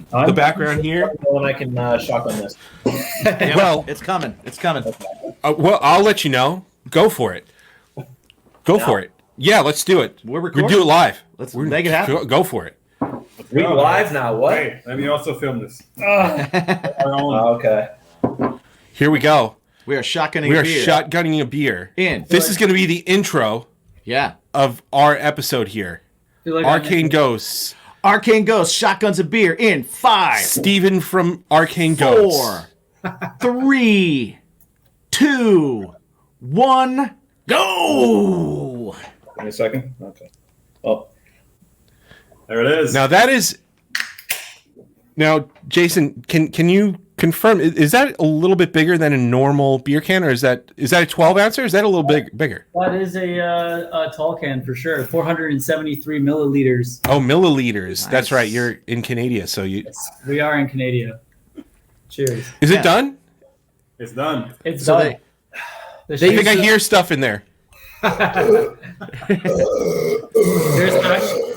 the background here. When I can shotgun this. Well, it's coming. It's coming. Well, I'll let you know. Go for it. Go for it. Yeah, let's do it. We're recording. We do it live. Let's make it happen. Go for it. We live now. What? Wait, let me also film this. Okay. Here we go. We are shotgunning. We are beer. shotgunning a beer. This is going to be the intro. Yeah. Of our episode here. Arcane Ghosts. Arcane Ghosts, shotguns of beer in 5. Steven from Arcane Ghosts. 4, 3, 2, 1, go! Give me a second. Okay. Oh. There it is. Now that is. Now, Jason, can you confirm? Is that a little bit bigger than a normal beer can, or is that a 12 ounce, or is that a little bigger? That is a tall can for sure. 473 milliliters. Oh, milliliters. Nice. That's right. You're in Canada, so you. We are in Canada. Cheers. Is it done? It's done. It's So done. I think I hear stuff in there. There's actually.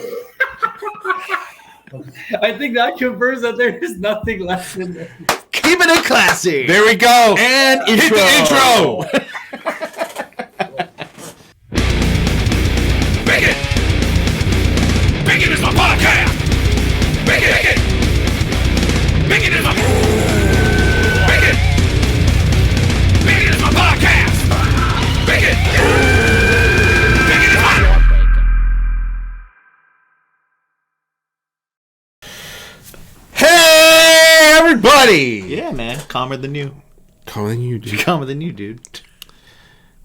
I think that confirms that there is nothing left in there. Keeping it classy. There we go. And Hit intro. the intro. Bacon! Bacon is my podcast! Bacon! Bacon! Bacon is my... Bacon! Bacon is my podcast! Bacon! Bacon is my... Hey, everybody. Yeah, man. Calmer than you. Calling you, dude. Calmer than you, dude.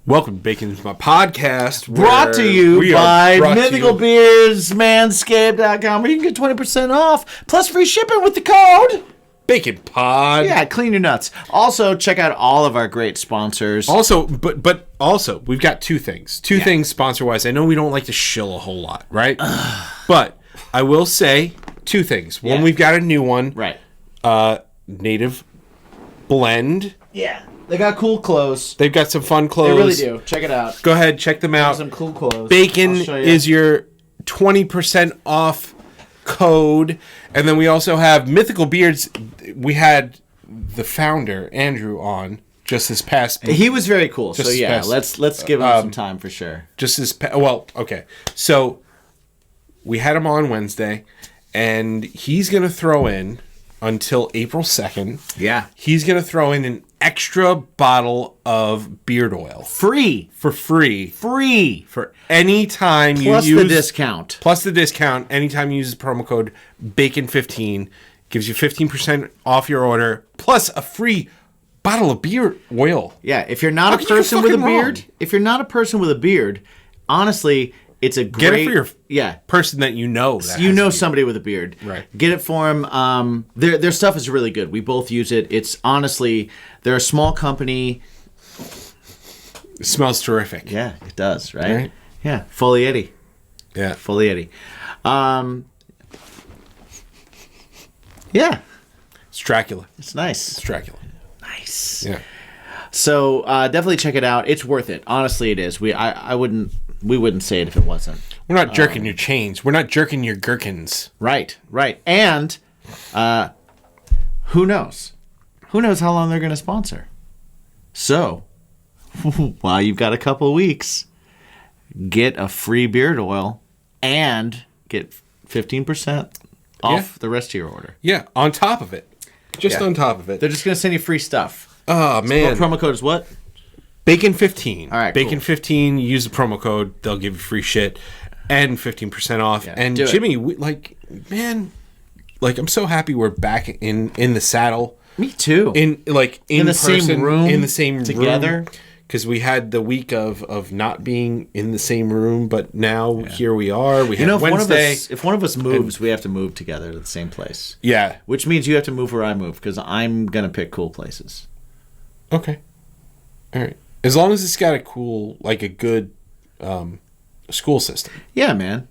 Welcome to Bacon's My Podcast. Brought to you we are by brought to Mythical you- Beers, Manscaped.com, where you can get 20% off, plus free shipping with the code. Bacon Pod. Yeah, clean your nuts. Also, check out all of our great sponsors. Also, but also, we've got two things. Two things sponsor-wise. I know we don't like to shill a whole lot, right? But I will say two things. One, Yeah. we've got a new one. Right. Native Blend. Yeah. They got cool clothes. They've got some fun They clothes. really do. Check it out. Go ahead, check them out. Some cool clothes. Bacon I'll show you. is your 20% off code. And then we also have Mythical Beards. We had the founder, Andrew, on just this past... He was very cool. So Just yeah, best. let's give him some time for sure. Just this... Well, okay. So we had him on Wednesday, and he's going to throw in, until April 2nd, Yeah. he's going to throw in an extra bottle of beard oil. Free. For free. Free. For any time Plus you use... the discount. Plus the discount. Anytime you use the promo code BACON15, gives you 15% off your order, plus a free bottle of beard oil. Yeah, if you're not How a could you go person with a fucking beard, wrong? if you're not a person with a beard, honestly, it's a great... Get it for your yeah. person that you know. That You has know a beard. somebody with a beard. Right. Get it for them. Their stuff is really good. We both use it. It's honestly, they're a small company. It smells terrific. Yeah, it does, right? Right. Yeah, fully Eddie. Yeah. Fully Eddie. Yeah, It's Dracula. it's nice. It's Dracula. Nice. Yeah. So definitely check it out. It's worth it. Honestly, it is. We wouldn't say it if it wasn't. We're not jerking your chains. We're not jerking your gherkins. Right, right. And who knows? Who knows how long they're going to sponsor? So, while you've got a couple of weeks, get a free beard oil and get 15% off the rest of your order. Yeah, on top of it. Just Yeah. on top of it. They're just going to send you free stuff. Oh, man. Promo code is what? Bacon15. All right, cool. Bacon15. You use the promo code. They'll give you free shit and 15% off. Yeah, and do it. Jimmy, man, I'm so happy we're back in the saddle. Me too. In the person, same room, in the same together. Because we had the week of not being in the same room, but now here we are. We have Wednesday. If one of us moves, we have to move together to the same place. Yeah. Which means you have to move where I move because I'm gonna pick cool places. Okay. All right. As long as it's got a good school system. Yeah, man.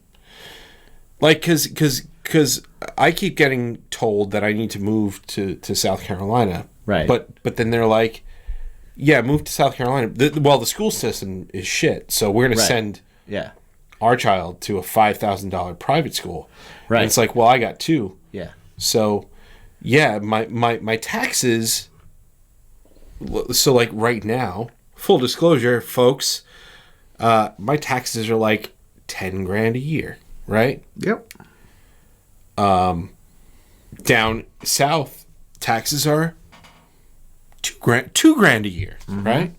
Because I keep getting told that I need to move to South Carolina. Right. But then they're like, yeah, move to South Carolina. The school system is shit, so we're going to send Yeah. our child to a $5,000 private school. Right. And it's like, well, I got two. Yeah. So yeah, my taxes. So like right now, full disclosure, folks, my taxes are like $10,000 a year, right? Yep. Down south, taxes are $2,000 a year, right?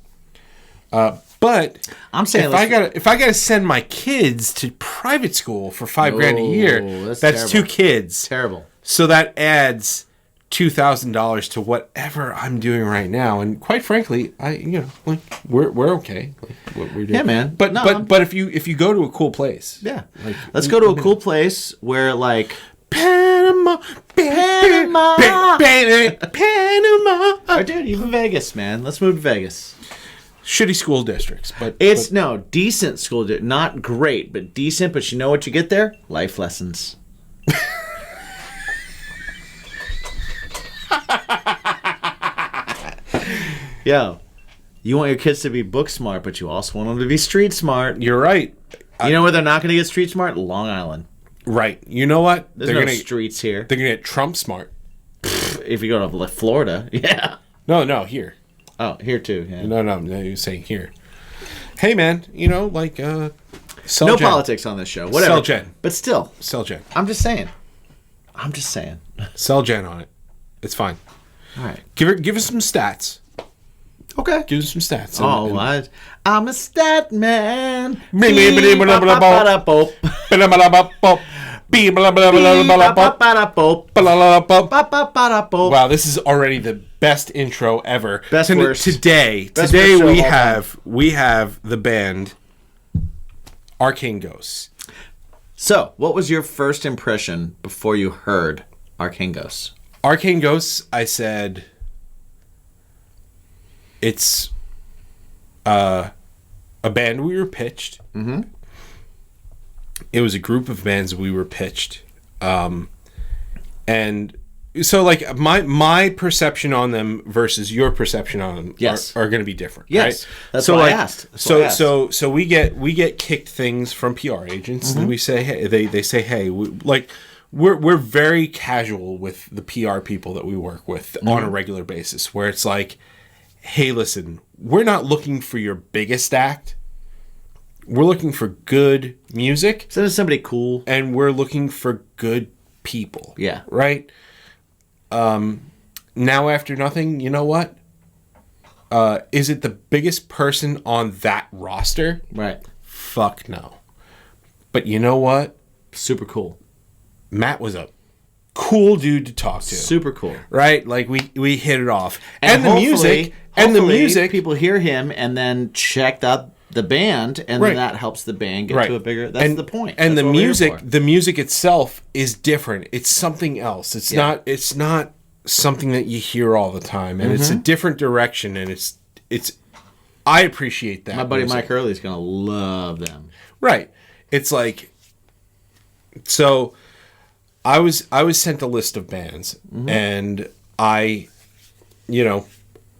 But I'm saying if I gotta send my kids to private school for $5,000 a year, that's two kids. terrible. So that adds $2,000 to whatever I'm doing right now, and quite frankly, we're okay. Like, what we're doing. Yeah, man. But No, but if you go to a cool place, Yeah. Let's go to a cool place where like Panama, Panama. Panama. or dude, even Vegas, man. Let's move to Vegas. Shitty school districts, but It's no decent school, not great, but decent. But you know what you get there? Life lessons. Yo, you want your kids to be book smart, but you also want them to be street smart. you're right. You know where they're not going to get street smart? Long Island. Right. You know what? There's no streets here. They're gonna get Trump smart. If you go to Florida, yeah. No, here. Oh, here too. Yeah. No, you're saying here. Hey, man, sell No Gen. politics on this show. Whatever. Sell Gen. But still, Sell Gen. I'm just saying. Sell Gen on it. It's fine. All right. Give us some stats. Okay. Give us some stats. Oh, what? I'm a stat man. Wow, this is already the best intro ever. Best worst. Today Best worst show we of all we have the band Arcane Ghosts. So, what was your first impression before you heard Arcane Ghosts? Arcane Ghosts, I said, it's a band we were pitched. Mm-hmm. It was a group of bands we were pitched. And so, like, my perception on them versus your perception on them are going to be different. Yes, right? that's so why like, I asked. So we get kicked things from PR agents, and we say, hey, they say, hey, we're very casual with the PR people that we work with on a regular basis, where it's like, hey, listen, we're not looking for your biggest act. We're looking for good music. Send us somebody cool. And we're looking for good people. Yeah. Right? Now After Nothing, you know what? Is it the biggest person on that roster? Right. Fuck no. But you know what? Super cool. Matt was a cool dude to talk to. Super cool. Right? Like we hit it off. And the music. People hear him and then check out the band, and then that helps the band get to a bigger. That's the point. And that's the music itself is different. It's something else. It's not. It's not something that you hear all the time, and it's a different direction. And it's. I appreciate that. My buddy Mike Hurley's gonna love them. Right. It's like. So, I was sent a list of bands, and I,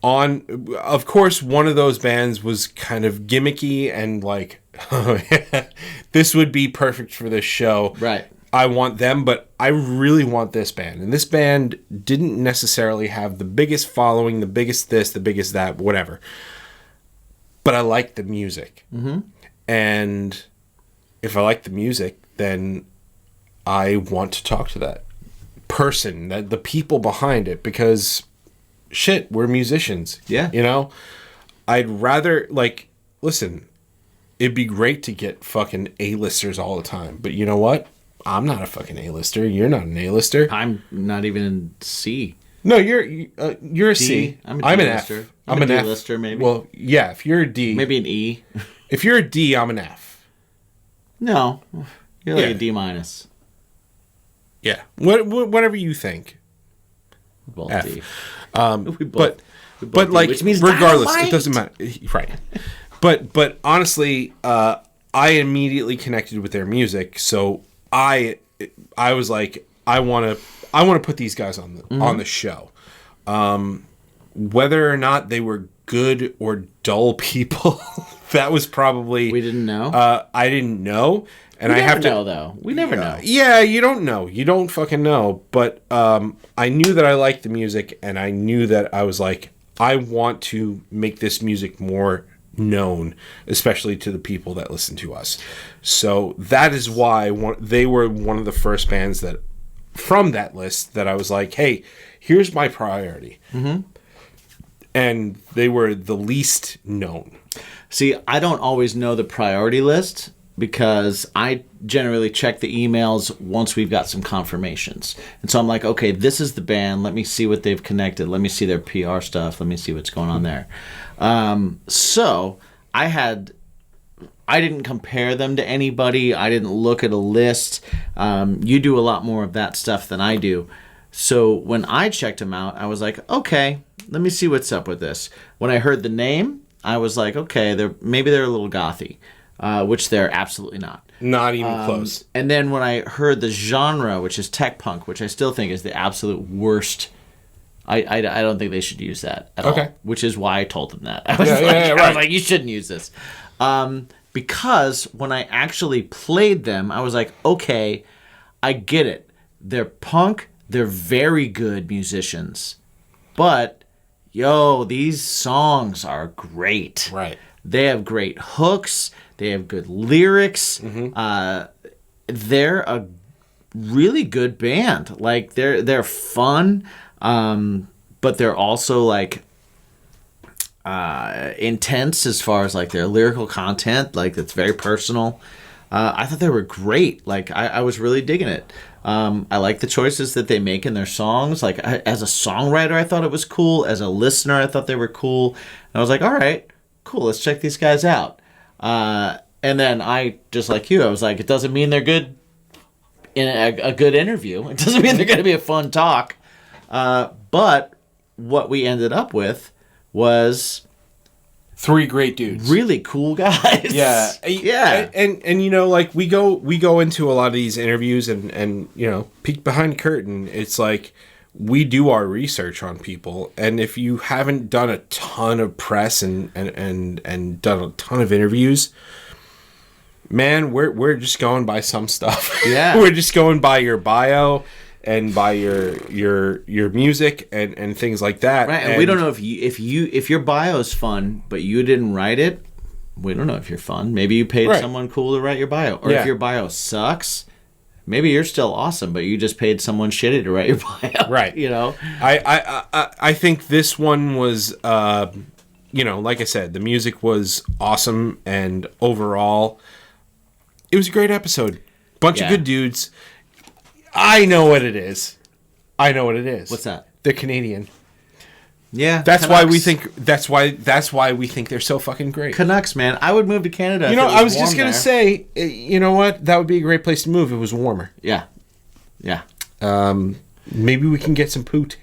of course, one of those bands was kind of gimmicky and like, this would be perfect for this show. Right. I want them, but I really want this band. And this band didn't necessarily have the biggest following, the biggest this, the biggest that, whatever. But I like the music. Mm-hmm. And if I like the music, then I want to talk to that person, the people behind it, because shit, we're musicians. Yeah. I'd rather, like, listen, it'd be great to get fucking A-listers all the time. But you know what? I'm not a fucking A-lister. You're not an A-lister. I'm not even in C. No, you're a C. I'm an F. I'm an F. D-lister, maybe. Well, yeah, if you're a D. Maybe an E. If you're a D, I'm an F. No. You're like Yeah. a D minus. Yeah. Whatever you think. Both F. D. But D, like, which means regardless, dynamite. it doesn't matter. Right. But honestly, I immediately connected with their music, so I was like, I want to put these guys on the show. Whether or not they were good or dull people, that was probably We didn't know. I didn't know, and We I never have to know, though. We never know. Yeah, you don't know. You don't fucking know. But I knew that I liked the music, and I knew that I was like, I want to make this music more known, especially to the people that listen to us. So that is why they were one of the first bands that, from that list, that I was like, hey, here's my priority. Mm-hmm. And they were the least known. See, I don't always know the priority list because I generally check the emails once we've got some confirmations. And so I'm like, okay, this is the band. Let me see what they've connected. Let me see their PR stuff. Let me see what's going on there. So I didn't compare them to anybody. I didn't look at a list. You do a lot more of that stuff than I do. So when I checked them out, I was like, okay, let me see what's up with this. When I heard the name, I was like, okay, maybe they're a little gothy, which they're absolutely not. Not even close. And then when I heard the genre, which is tech punk, which I still think is the absolute worst, I don't think they should use that at all. Which is why I told them that. I was like, you shouldn't use this. Because when I actually played them, I was like, okay, I get it. They're punk. They're very good musicians. But, these songs are great. Right. They have great hooks. They have good lyrics. Mm-hmm. They're a really good band. Like they're fun, but they're also like intense as far as like their lyrical content. Like it's very personal. I thought they were great. Like I was really digging it. I like the choices that they make in their songs. Like as a songwriter, I thought it was cool. As a listener, I thought they were cool. And I was like, all right, cool. Let's check these guys out. And then I, just like you, I was like, it doesn't mean they're good in a good interview. It doesn't mean they're going to be a fun talk. But what we ended up with was 3 great dudes. Really cool guys. Yeah. Yeah. And like we go into a lot of these interviews and peek behind the curtain. It's like we do our research on people, and if you haven't done a ton of press and done a ton of interviews, man, we're just going by some stuff. Yeah. We're just going by your bio and by your music and things like that. Right, and we don't know if your bio is fun, but you didn't write it. We don't know if you're fun. Maybe you paid someone cool to write your bio, or if your bio sucks, maybe you're still awesome, but you just paid someone shitty to write your bio. Right. I think this one was like I said, the music was awesome, and overall it was a great episode. Bunch of good dudes. I know what it is. What's that? They're Canadian. Yeah. That's Canucks. why we think that's why we think they're so fucking great. Canucks, man. I would move to Canada. I was just going to say, you know what? That would be a great place to move. It was warmer. Yeah. Yeah. Maybe we can get some poutine?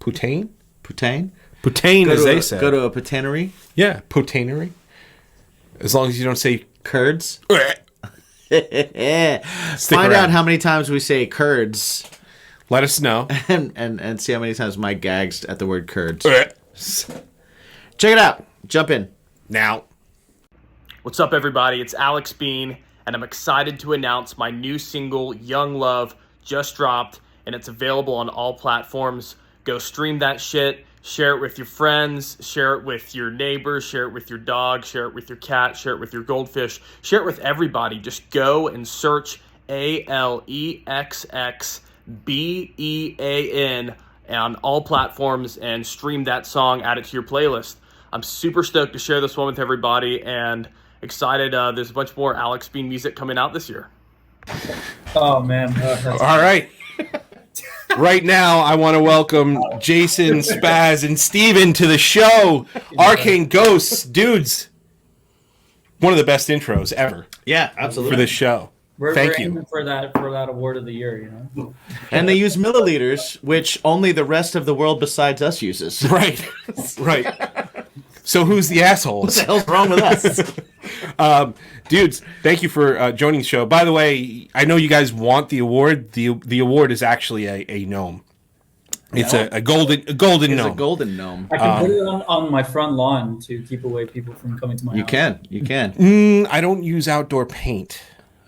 Poutine? Poutine, as they say. Go to a poutinery? Yeah, poutinery. As long as you don't say curds. Find out how many times we say curds. Let us know. And see how many times Mike gags at the word curds. Check it out. Jump in. Now. What's up, everybody? It's Alex Bean, and I'm excited to announce my new single, Young Love, just dropped, and it's available on all platforms. Go stream that shit. Share it with your friends, share it with your neighbors, share it with your dog, share it with your cat, share it with your goldfish, share it with everybody. Just go and search ALEXXBEAN on all platforms and stream that song, add it to your playlist. I'm super stoked to share this one with everybody and excited. There's a bunch more Alex Bean music coming out this year. Oh, man. All right. Right now, I want to welcome Jason, Spaz, and Steven to the show. Arcane Ghosts. Dudes, one of the best intros ever. Yeah, absolutely. For this show. Thank you. Aiming for that award of the year, And they use milliliters, which only the rest of the world besides us uses. Right. So who's the asshole? What the hell's wrong with us? Dudes, thank you for joining the show. By the way, I know you guys want the award. The award is actually a gnome. It's No. a golden It's gnome. a golden gnome. I can put it on my front lawn to keep away people from coming to my house. You can. I don't use outdoor paint.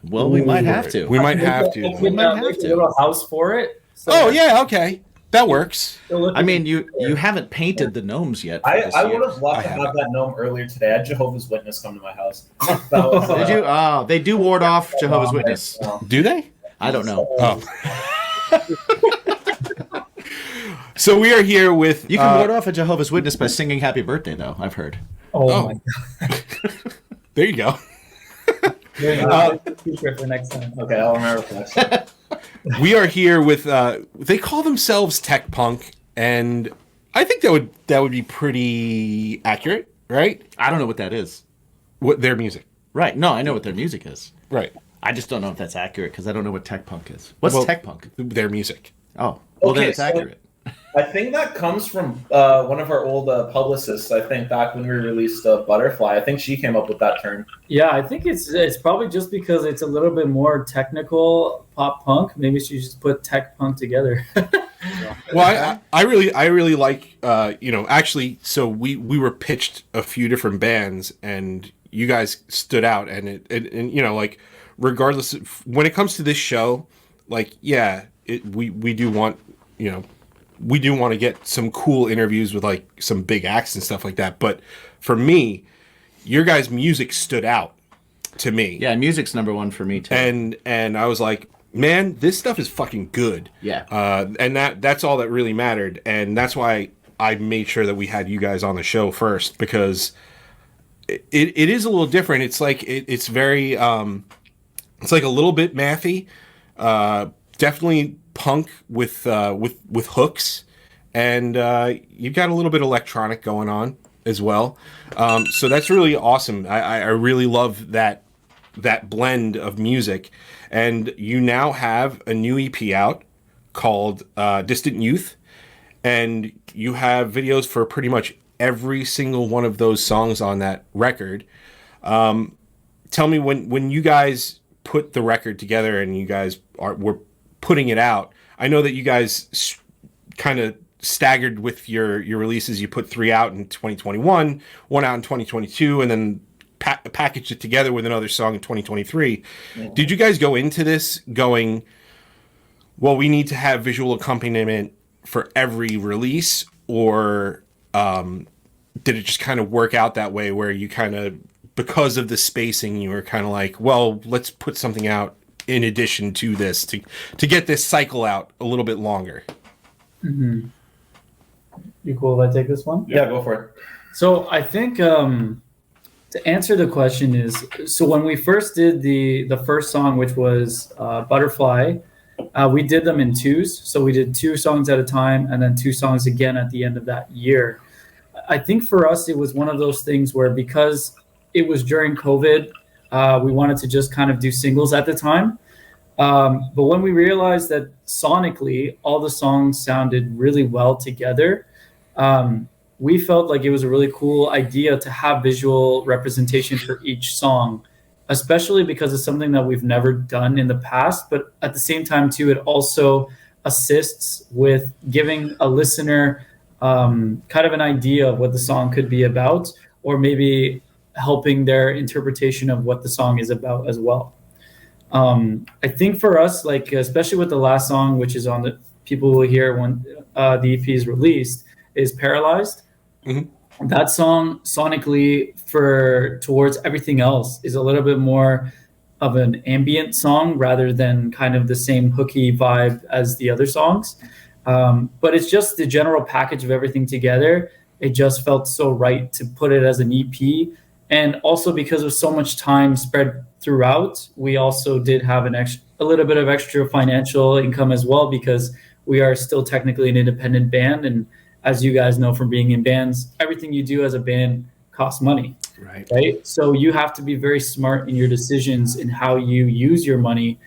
Well, we might have to. We might have I to. can might have make a to. little house for it. So Oh yeah, okay, that works. I mean, you haven't painted the gnomes yet. for I this would year. have loved I to haven't. have that gnome earlier today. I had Jehovah's Witness come to my house. That was, Did you? Oh, they do ward off Jehovah's um, Witness. Do they? I don't know. Oh. So we are here with. You can ward off a Jehovah's Witness by singing "Happy Birthday," though. I've heard. oh my There you go. god. Secret for next time. okay, I'll remember for next time. We are here with. They call themselves tech punk, and I think that would be pretty accurate, right? I don't know what that is. What their music, Right? No, I know what their music is. right? I just don't know if that's accurate because I don't know what tech punk is. What's Well, tech punk? Their music. Oh, well then Okay, it's so- accurate. I think that comes from one of our old publicists. I think back when we released Butterfly, I think she came up with that term. Yeah, I think it's probably just because it's a little bit more technical pop punk. Maybe she just put tech punk together. Well, I really like actually. So we were pitched a few different bands, and you guys stood out, and like regardless of, when it comes to this show, like we do want we do want to get some cool interviews with like some big acts and stuff like that. But for me, your guys' music stood out to me. Yeah, music's number one for me too. And I was like, man, this stuff is fucking good. Yeah. And that's all that really mattered. And that's why I made sure that we had you guys on the show first, because it is a little different. It's like it's very it's like a little bit mathy. Definitely punk with hooks, and you've got a little bit of electronic going on as well. So that's really awesome. I really love that blend of music. And you now have a new EP out called Distant Youth, and you have videos for pretty much every single one of those songs on that record. Tell me, when you guys put the record together and you guys were putting it out, I know that you guys kind of staggered with your releases. You put 3 out in 2021, 1 out in 2022, and then packaged it together with another song in 2023. Mm-hmm. Did you guys go into this going, well, we need to have visual accompaniment for every release, or did it just kind of work out that way where you kind of, because of the spacing, you were kind of like, well, let's put something out in addition to this to get this cycle out a little bit longer? Mm-hmm. You cool if I take this one? Yeah, go for it. So I think to answer the question is, so when we first did the first song, which was Butterfly, we did them in twos. So we did 2 songs at a time and then 2 songs again at the end of that year. I think for us, it was one of those things where, because it was during COVID, we wanted to just kind of do singles at the time. But when we realized that sonically, all the songs sounded really well together, we felt like it was a really cool idea to have visual representation for each song, especially because it's something that we've never done in the past. But at the same time, too, it also assists with giving a listener kind of an idea of what the song could be about, or maybe helping their interpretation of what the song is about as well. I think for us, like especially with the last song, which is on the people will hear when the EP is released, is Paralyzed. Mm-hmm. That song sonically towards everything else is a little bit more of an ambient song rather than kind of the same hooky vibe as the other songs. But it's just the general package of everything together. It just felt so right to put it as an EP. And also because of so much time spread throughout, we also did have a little bit of extra financial income as well, because we are still technically an independent band. And as you guys know from being in bands, everything you do as a band costs money. Right? So you have to be very smart in your decisions in how you use your money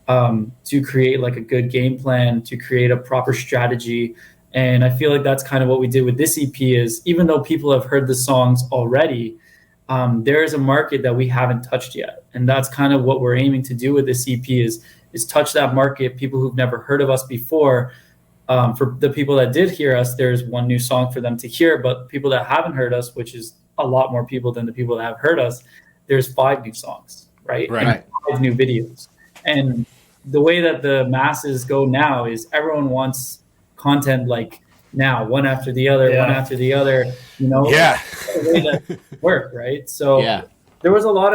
to create like a good game plan, to create a proper strategy. And I feel like that's kind of what we did with this EP is, even though people have heard the songs already, there is a market that we haven't touched yet. And that's kind of what we're aiming to do with this EP is touch that market, people who've never heard of us before, For the people that did hear us, there's one new song for them to hear. But people that haven't heard us, which is a lot more people than the people that have heard us, there's 5 new songs, right? Right. And 5 new videos. And the way that the masses go now is everyone wants content like now, one after the other, one after the other, you know? Yeah. The way that work, right? So there was a lot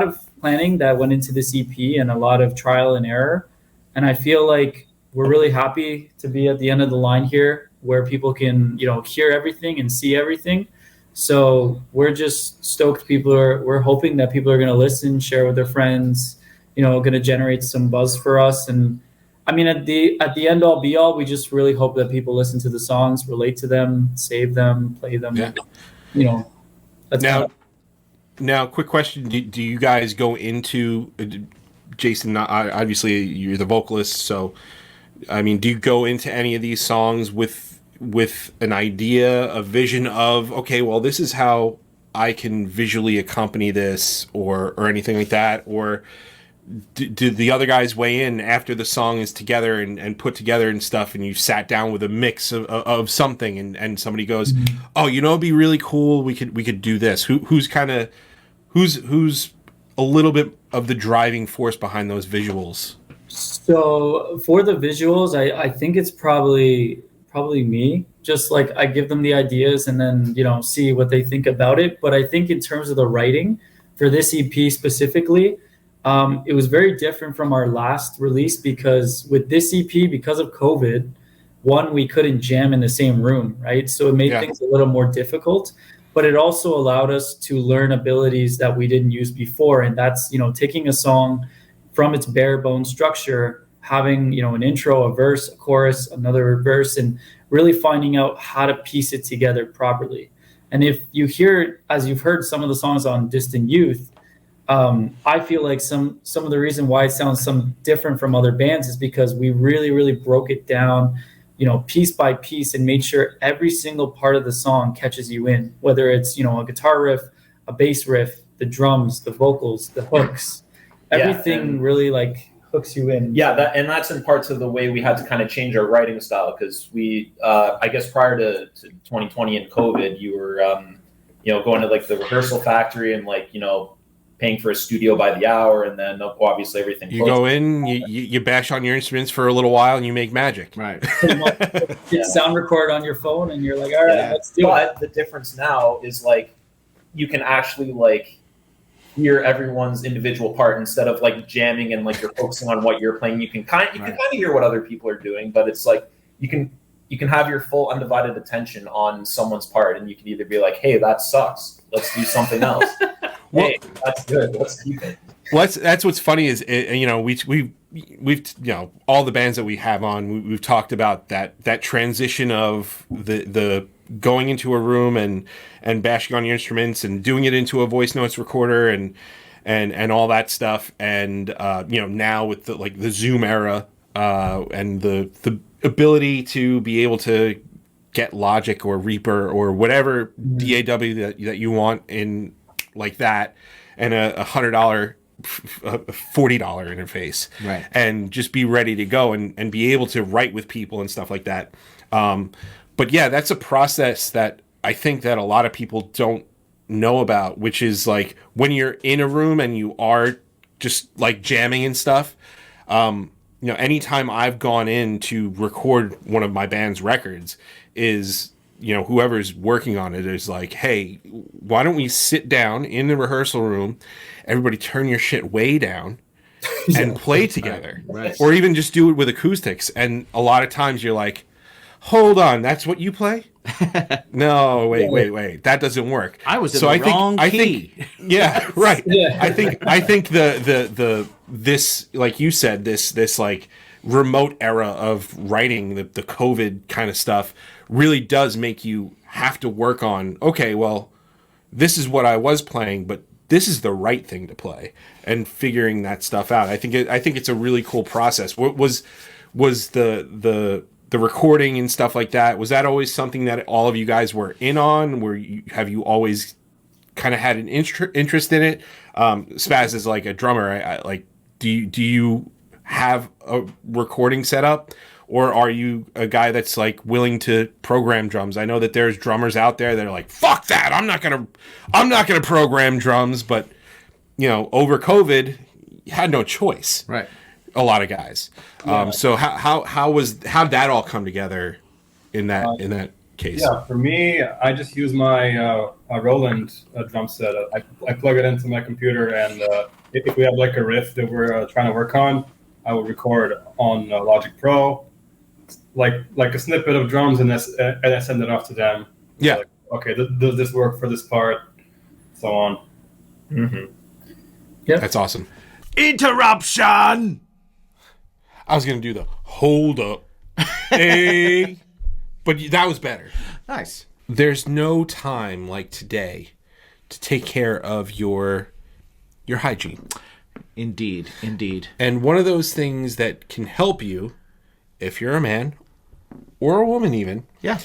of planning that went into this EP and a lot of trial and error. And I feel like we're really happy to be at the end of the line here where people can, you know, hear everything and see everything. So we're just stoked. We're hoping that people are going to listen, share with their friends, you know, going to generate some buzz for us. And I mean, at the end all be all, we just really hope that people listen to the songs, relate to them, save them, play them. Yeah. You know, that's now, quick question: do you guys go into Jason? Obviously, you're the vocalist, so I mean, do you go into any of these songs with an idea, a vision of, okay, well, this is how I can visually accompany this, or anything like that, or do the other guys weigh in after the song is together and put together and stuff, and you sat down with a mix of something, and somebody goes, oh, you know, it'd be really cool, we could do this. Who's a little bit of the driving force behind those visuals? So for the visuals, I think it's probably me. Just like I give them the ideas and then, you know, see what they think about it. But I think in terms of the writing for this EP specifically, it was very different from our last release, because with this EP, because of COVID, one, we couldn't jam in the same room, right? So it made things a little more difficult, but it also allowed us to learn abilities that we didn't use before. And that's, you know, taking a song from its bare bone structure, having, you know, an intro, a verse, a chorus, another verse, and really finding out how to piece it together properly. And if you hear, as you've heard some of the songs on Distant Youth, I feel like some of the reason why it sounds some different from other bands is because we really, really broke it down, you know, piece by piece, and made sure every single part of the song catches you in, whether it's, you know, a guitar riff, a bass riff, the drums, the vocals, the hooks, everything really like hooks you in. Yeah, that's in parts of the way we had to kind of change our writing style, because we, I guess prior to 2020 and COVID, you were, you know, going to like the rehearsal factory and like, you know, paying for a studio by the hour, and then obviously everything. You go in, you bash on your instruments for a little while, and you make magic. Right. Sound record on your phone, and you're like, all right, let's do it. But the difference now is like you can actually like hear everyone's individual part instead of like jamming and like you're focusing on what you're playing. You can kind of hear what other people are doing, but it's like you can have your full undivided attention on someone's part, and you can either be like, hey, that sucks, let's do something else. Hey, that's good, let's keep it. Well, that's what's funny is, you know, we've you know, all the bands that we have on, we've talked about that transition of the going into a room and bashing on your instruments and doing it into a voice notes recorder and all that stuff, and you know, now with the Zoom era and the ability to be able to get Logic or Reaper or whatever DAW that you want in like that, and a $100 $40 interface, right, and just be ready to go and be able to write with people and stuff like that. But yeah, that's a process that I think that a lot of people don't know about, which is like when you're in a room and you are just like jamming and stuff. You know, anytime I've gone in to record one of my band's records, is, you know, whoever's working on it is like, hey, why don't we sit down in the rehearsal room, everybody turn your shit way down and play together. Right. Or even just do it with acoustics. And a lot of times you're like, hold on, that's what you play? No, wait, that doesn't work. I was in the wrong key. Yeah, right. Yeah. I think the this, like you said, this like remote era of writing, the COVID kind of stuff really does make you have to work on, okay, well, this is what I was playing, but this is the right thing to play, and figuring that stuff out. I think it's a really cool process. What was the recording and stuff like that? Was that always something that all of you guys were in on? Have you always kind of had an interest in it? Spaz is like a drummer. Do you have a recording set up, or are you a guy that's like willing to program drums? I know that there's drummers out there that are like, fuck that, I'm not gonna program drums, but you know, over COVID, you had no choice. Right. A lot of guys. So how'd that all come together in that case? Yeah, for me, I just use my Roland drum set. I plug it into my computer, and if we have like a riff that we're trying to work on, I will record on Logic Pro, like a snippet of drums, and I send it off to them. Yeah. Like, okay, does this work for this part? So on. Mm-hmm. Yep. That's awesome. Interruption. I was gonna do the hold up, hey, but that was better. Nice. There's no time like today to take care of your hygiene. Indeed. And one of those things that can help you, if you're a man or a woman even, Yeah.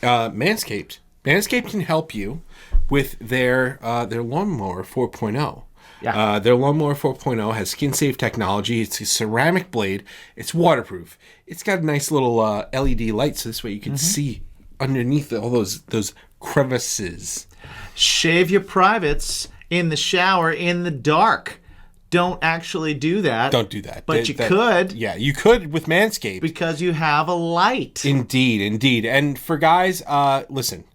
Manscaped. Manscaped can help you with their lawnmower 4.0. Yeah. Their lawnmower 4.0 has skin-safe technology. It's a ceramic blade. It's waterproof. It's got a nice little LED light, so this way you can see underneath all those crevices. Shave your privates in the shower in the dark. Don't actually do that. Don't do that. But you could. Yeah, you could with Manscaped. Because you have a light. Indeed. And for guys, listen,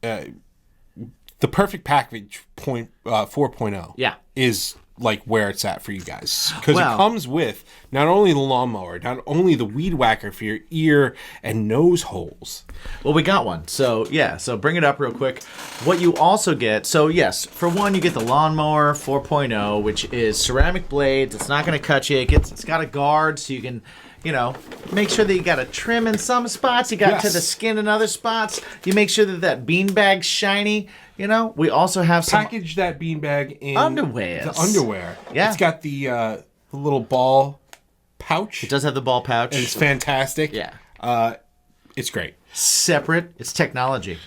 the perfect package 4.0 Yeah. is like where it's at for you guys. Because Well, it comes with not only the lawnmower, not only the weed whacker for your ear and nose holes. Well, we got one. So, yeah. So, bring it up real quick. What you also get, so yes, for one, you get the lawnmower 4.0, which is ceramic blades. It's not going to cut you. It's got a guard so you can, you know, make sure that you got a trim in some spots. You got to the skin in other spots. You make sure that beanbag's shiny. You know, we also have some Package that beanbag in underwear. The underwear. Yeah. It's got the little ball pouch. It does have the ball pouch. And it's fantastic. Yeah. It's great. Separate. It's technology.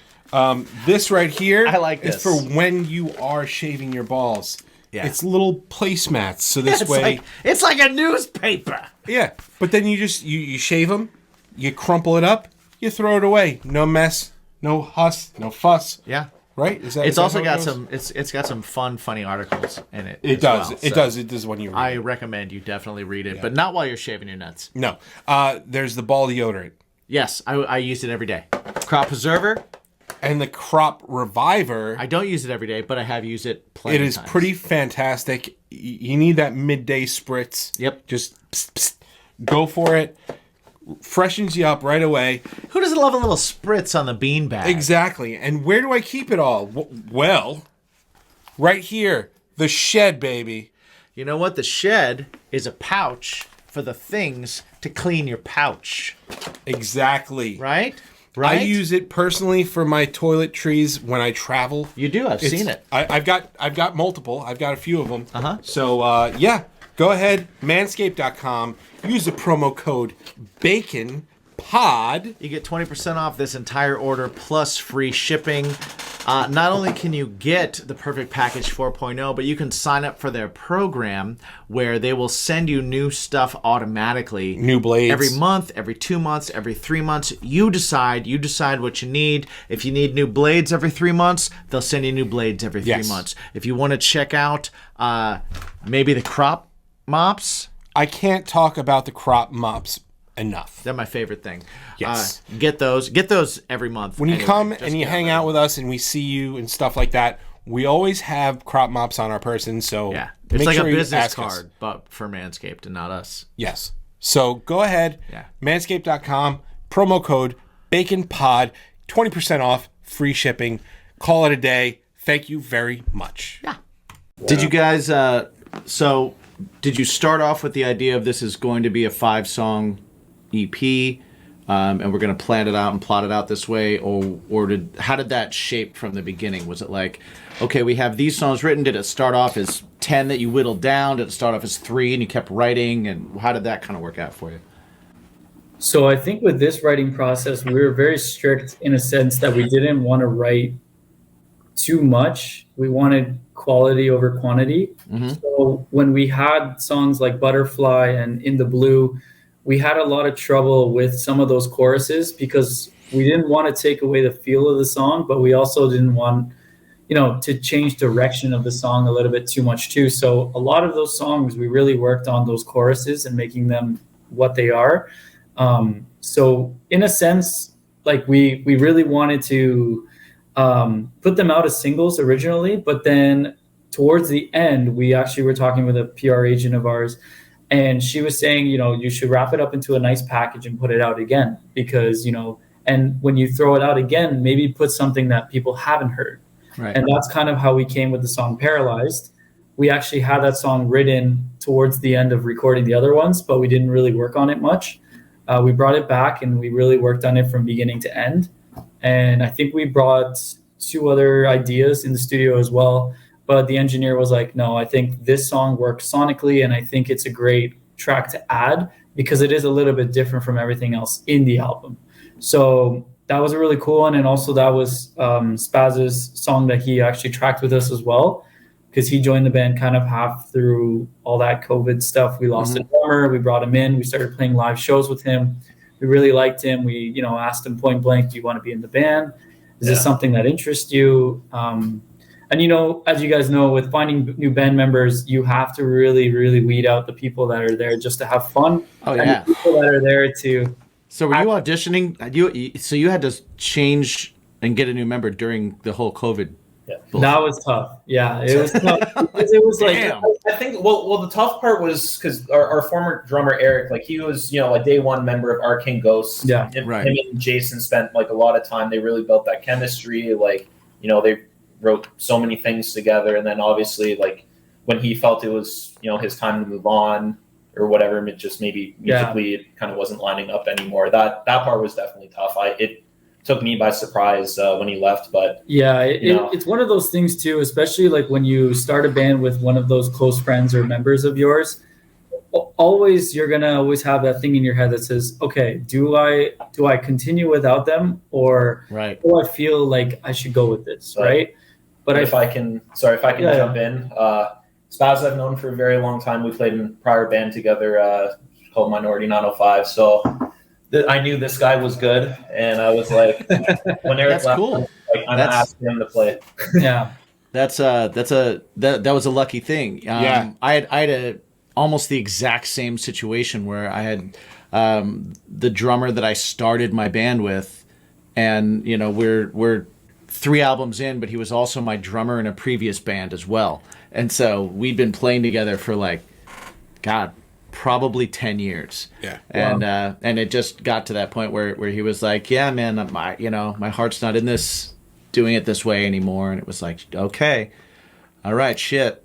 This right here I like is this. for when you are shaving your balls. Yeah. It's little placemats, so this It's way... it's like a newspaper. Yeah, but then you just you shave them, you crumple it up, you throw it away. No mess, no fuss. Yeah. Right? It's is also how it got goes? some. It's got some fun, funny articles in it. It as does. well, It so does. It does when you read I it. recommend you definitely read it, but not while you're shaving your nuts. No. There's the ball deodorant Yes, I use it every day. Crop preserver. and the crop reviver. I don't use it every day, but I have used it plenty It is of times. pretty fantastic. You need that midday spritz. Yep. Just go for it. Freshens you up right away. Who doesn't love a little spritz on the beanbag? Exactly. And where do I keep it all? Well, right here. The shed, baby. You know what? The shed is a pouch for the things to clean your pouch. Exactly. Right? Right? I use it personally for my toiletries when I travel. You do. I've seen it. I've got multiple. I've got a few of them. Uh-huh. So yeah, go ahead, manscaped.com. Use the promo code BACONPOD. You get 20% off this entire order plus free shipping. Not only can you get the Perfect Package 4.0, but you can sign up for their program where they will send you new stuff automatically. New blades. Every month, every 2 months, every 3 months. You decide what you need. If you need new blades every 3 months, they'll send you new blades every 3 Yes. months. If you want to check out maybe the crop mops, I can't talk about the crop mops enough. they're my favorite thing. Yes. Get those every month. When you Anyway, come just and you get hang them. out with us and we see you and stuff like that, we always have crop mops on our person. So Yeah, it's make like sure a you business ask us. card, but for Manscaped and not us. Yes. So go ahead, Yeah. manscaped.com, promo code BACONPOD, 20% off, free shipping. Call it a day. Thank you very much. Yeah. Did you guys? Did you start off with the idea of this is going to be a 5-song EP, and we're going to plan it out and plot it out this way, or how did that shape from the beginning? Was it like, okay, we have these songs written? Did it start off as 10 that you whittled down? Did it start off as 3 and you kept writing? And how did that kind of work out for you? So I think with this writing process, we were very strict in a sense that we didn't want to write too much. We wanted quality over quantity. Mm-hmm. So when we had songs like Butterfly and In the Blue, we had a lot of trouble with some of those choruses because we didn't want to take away the feel of the song, but we also didn't want, to change direction of the song a little bit too much too. So a lot of those songs, we really worked on those choruses and making them what they are. So in a sense, like we really wanted to put them out as singles originally, but then towards the end, we actually were talking with a PR agent of ours, and she was saying, you should wrap it up into a nice package and put it out again because, and when you throw it out again, maybe put something that people haven't heard. Right. And that's kind of how we came with the song Paralyzed. We actually had that song written towards the end of recording the other ones, but we didn't really work on it much. We brought it back and we really worked on it from beginning to end. And I think we brought 2 other ideas in the studio as well. But the engineer was like, no, I think this song works sonically, and I think it's a great track to add because it is a little bit different from everything else in the album. So that was a really cool one. And also that was Spaz's song that he actually tracked with us as well, because he joined the band kind of half through all that COVID stuff. We lost a drummer, we brought him in, we started playing live shows with him. We really liked him. We, asked him point blank, do you want to be in the band? Is this something that interests you? And, as you guys know, with finding new band members, you have to really, really weed out the people that are there just to have fun. Oh, and yeah. the people that are there to... So were you auditioning? So you had to change and get a new member during the whole COVID. Yeah. That was tough. Yeah, it was tough. Because it was like... Damn. I think, well, the tough part was because our former drummer, Eric, like he was, a day one member of Arcane Ghosts. Yeah, right. Him and Jason spent like a lot of time. They really built that chemistry. Like, they wrote so many things together. And then obviously, like when he felt it was, his time to move on or whatever, it just maybe musically it kind of wasn't lining up anymore. That part was definitely tough. It took me by surprise when he left, but yeah, it's one of those things too, especially like when you start a band with one of those close friends or members of yours. You're gonna always have that thing in your head that says, okay, do I continue without them, or do I feel like I should go with this, right? But if I can jump in, Spaz I've known for a very long time. We played in a prior band together called Minority 905. So I knew this guy was good, and I was like, when Eric left, cool. I'm gonna ask him to play. Yeah, that was a lucky thing. I had almost the exact same situation where I had the drummer that I started my band with, and we're 3 albums in, but he was also my drummer in a previous band as well, and so we'd been playing together for probably 10 years. Yeah. And it just got to that point where he was like, yeah, man, my heart's not in this, doing it this way anymore. And it was like, okay, all right, shit.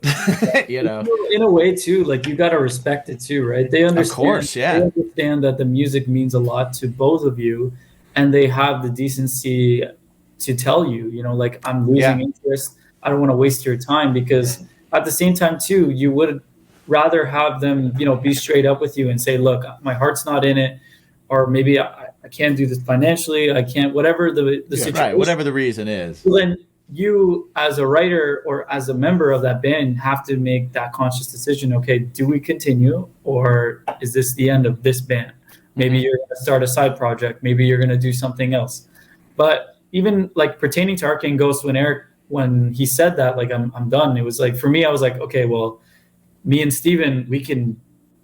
In a way too, like you got to respect it too, right? They understand, of course, yeah. They understand that the music means a lot to both of you, and they have the decency to tell you, like, I'm losing interest. I don't want to waste your time, because at the same time too, you would rather have them, be straight up with you and say, look, my heart's not in it, or maybe I can't do this financially. I can't, whatever the situation. Right, whatever the reason is. Well, then you, as a writer or as a member of that band, have to make that conscious decision. Okay, do we continue, or is this the end of this band? Maybe you're going to start a side project. Maybe you're going to do something else. But even like pertaining to Arcane Ghost, when he said that, like, I'm done, it was like, for me, I was like, okay, well, me and Steven, we can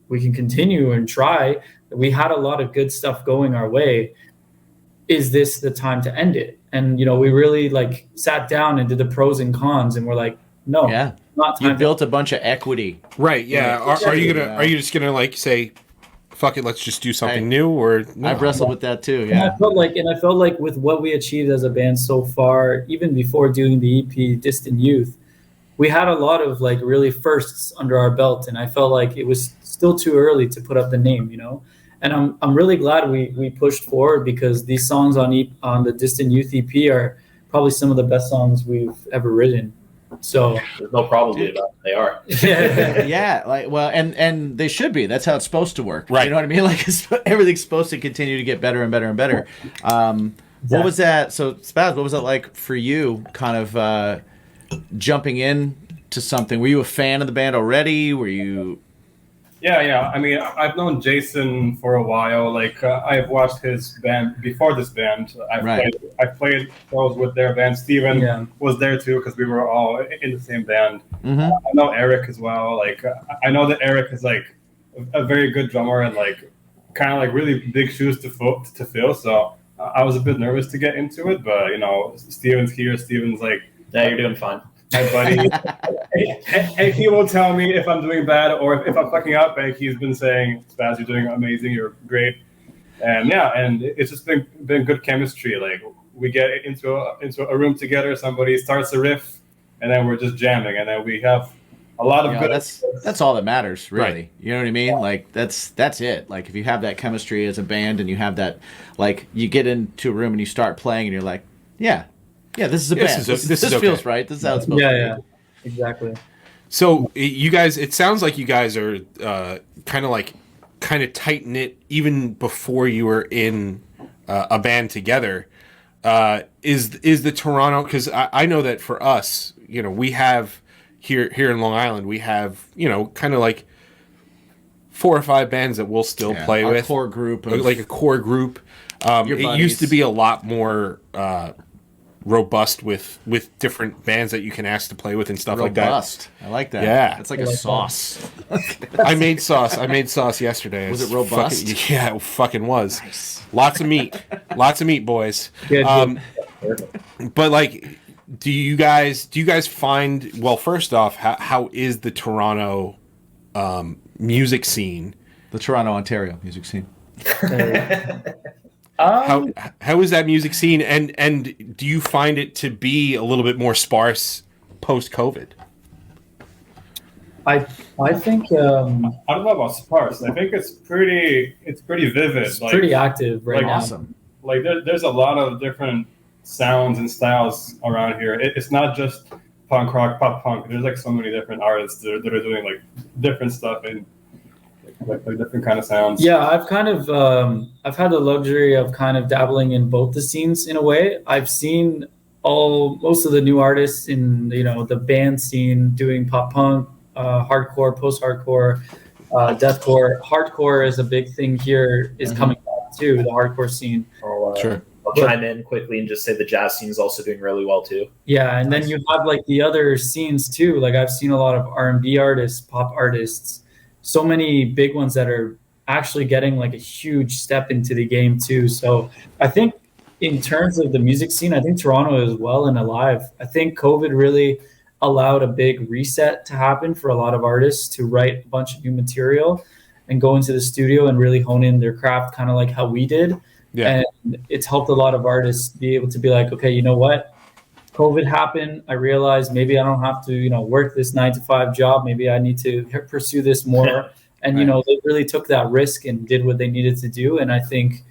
continue and try. We had a lot of good stuff going our way. Is this the time to end it? And, we really like sat down and did the pros and cons, and we're like, no, not time. You built a bunch of equity. Right. Yeah. Are you just going to like say, fuck it, let's just do something new? Or no? I've wrestled with that too. And Yeah. I felt like with what we achieved as a band so far, even before doing the EP Distant Youth, we had a lot of like really firsts under our belt, and I felt like it was still too early to put up the name, And I'm really glad we pushed forward, because these songs on the Distant Youth EP are probably some of the best songs we've ever written. So there's no probably about it. They are. Yeah, like, well, and they should be. That's how it's supposed to work. Right. You know what I mean? Like, everything's supposed to continue to get better and better and better. What was that? So, Spaz, what was that like for you? Kind of jumping in to something. Were you a fan of the band already? Were you? Yeah. I mean, I've known Jason for a while. Like, I've watched his band before this band. I've played shows with their band. Steven was there too because we were all in the same band. I know Eric as well. Like, I know that Eric is like a very good drummer and like kind of like really big shoes to fill. So I was a bit nervous to get into it, but you know, Steven's here. Steven's like, yeah, you're doing fine. My buddy, and he will tell me if I'm doing bad or if I'm fucking up. And he's been saying, "Spaz, you're doing amazing. You're great." And and it's just been good chemistry. Like we get into a room together. Somebody starts a riff, and then we're just jamming. And then we have a lot of good. That's all that matters, really. Right. You know what I mean? Yeah. Like that's it. Like if you have that chemistry as a band, and you have that, like you get into a room and you start playing, and you're like, yeah, this is a band. This feels right. This is how it's supposed to be. Yeah, exactly. So you guys, it sounds like you guys are kind of tight knit even before you were in a band together. Is the Toronto? Because I know that for us, you know, we have here in Long Island, we have, you know, kind of like 4 or 5 bands that we'll still play with. Core group, like a core group. It used to be a lot more robust with different bands that you can ask to play with and stuff like that. Robust. I like that. Yeah. It's like a sauce. I made sauce yesterday. Was it robust? It fucking was. Nice. Lots of meat, boys. But like, do you guys find, well, first off, how is the Toronto music scene? The Toronto, Ontario music scene. How is that music scene, and do you find it to be a little bit more sparse post-COVID? I think I don't know about sparse. I think it's pretty vivid. It's like, pretty active right now. Awesome. Like there's a lot of different sounds and styles around here. It's not just punk rock, pop punk. There's like so many different artists that are doing like different stuff and like different kind of sounds. Yeah, I've kind of I've had the luxury of kind of dabbling in both the scenes in a way. I've seen most of the new artists in, you know, the band scene doing pop punk, hardcore, post-hardcore, deathcore. Hardcore is a big thing here, is coming back too, the hardcore scene. Sure. I'll chime in quickly and just say the jazz scene is also doing really well too. Yeah, and then you have like the other scenes too. Like I've seen a lot of R&B artists, pop artists, so many big ones that are actually getting like a huge step into the game too. So I think in terms of the music scene, I think Toronto is well and alive. I think COVID really allowed a big reset to happen for a lot of artists to write a bunch of new material and go into the studio and really hone in their craft, kind of like how we did. Yeah. And it's helped a lot of artists be able to be like, okay, you know what? COVID happened. I realized maybe I don't have to, you know, work this 9-to-5 job. Maybe I need to pursue this more. And, you know, they really took that risk and did what they needed to do. And I think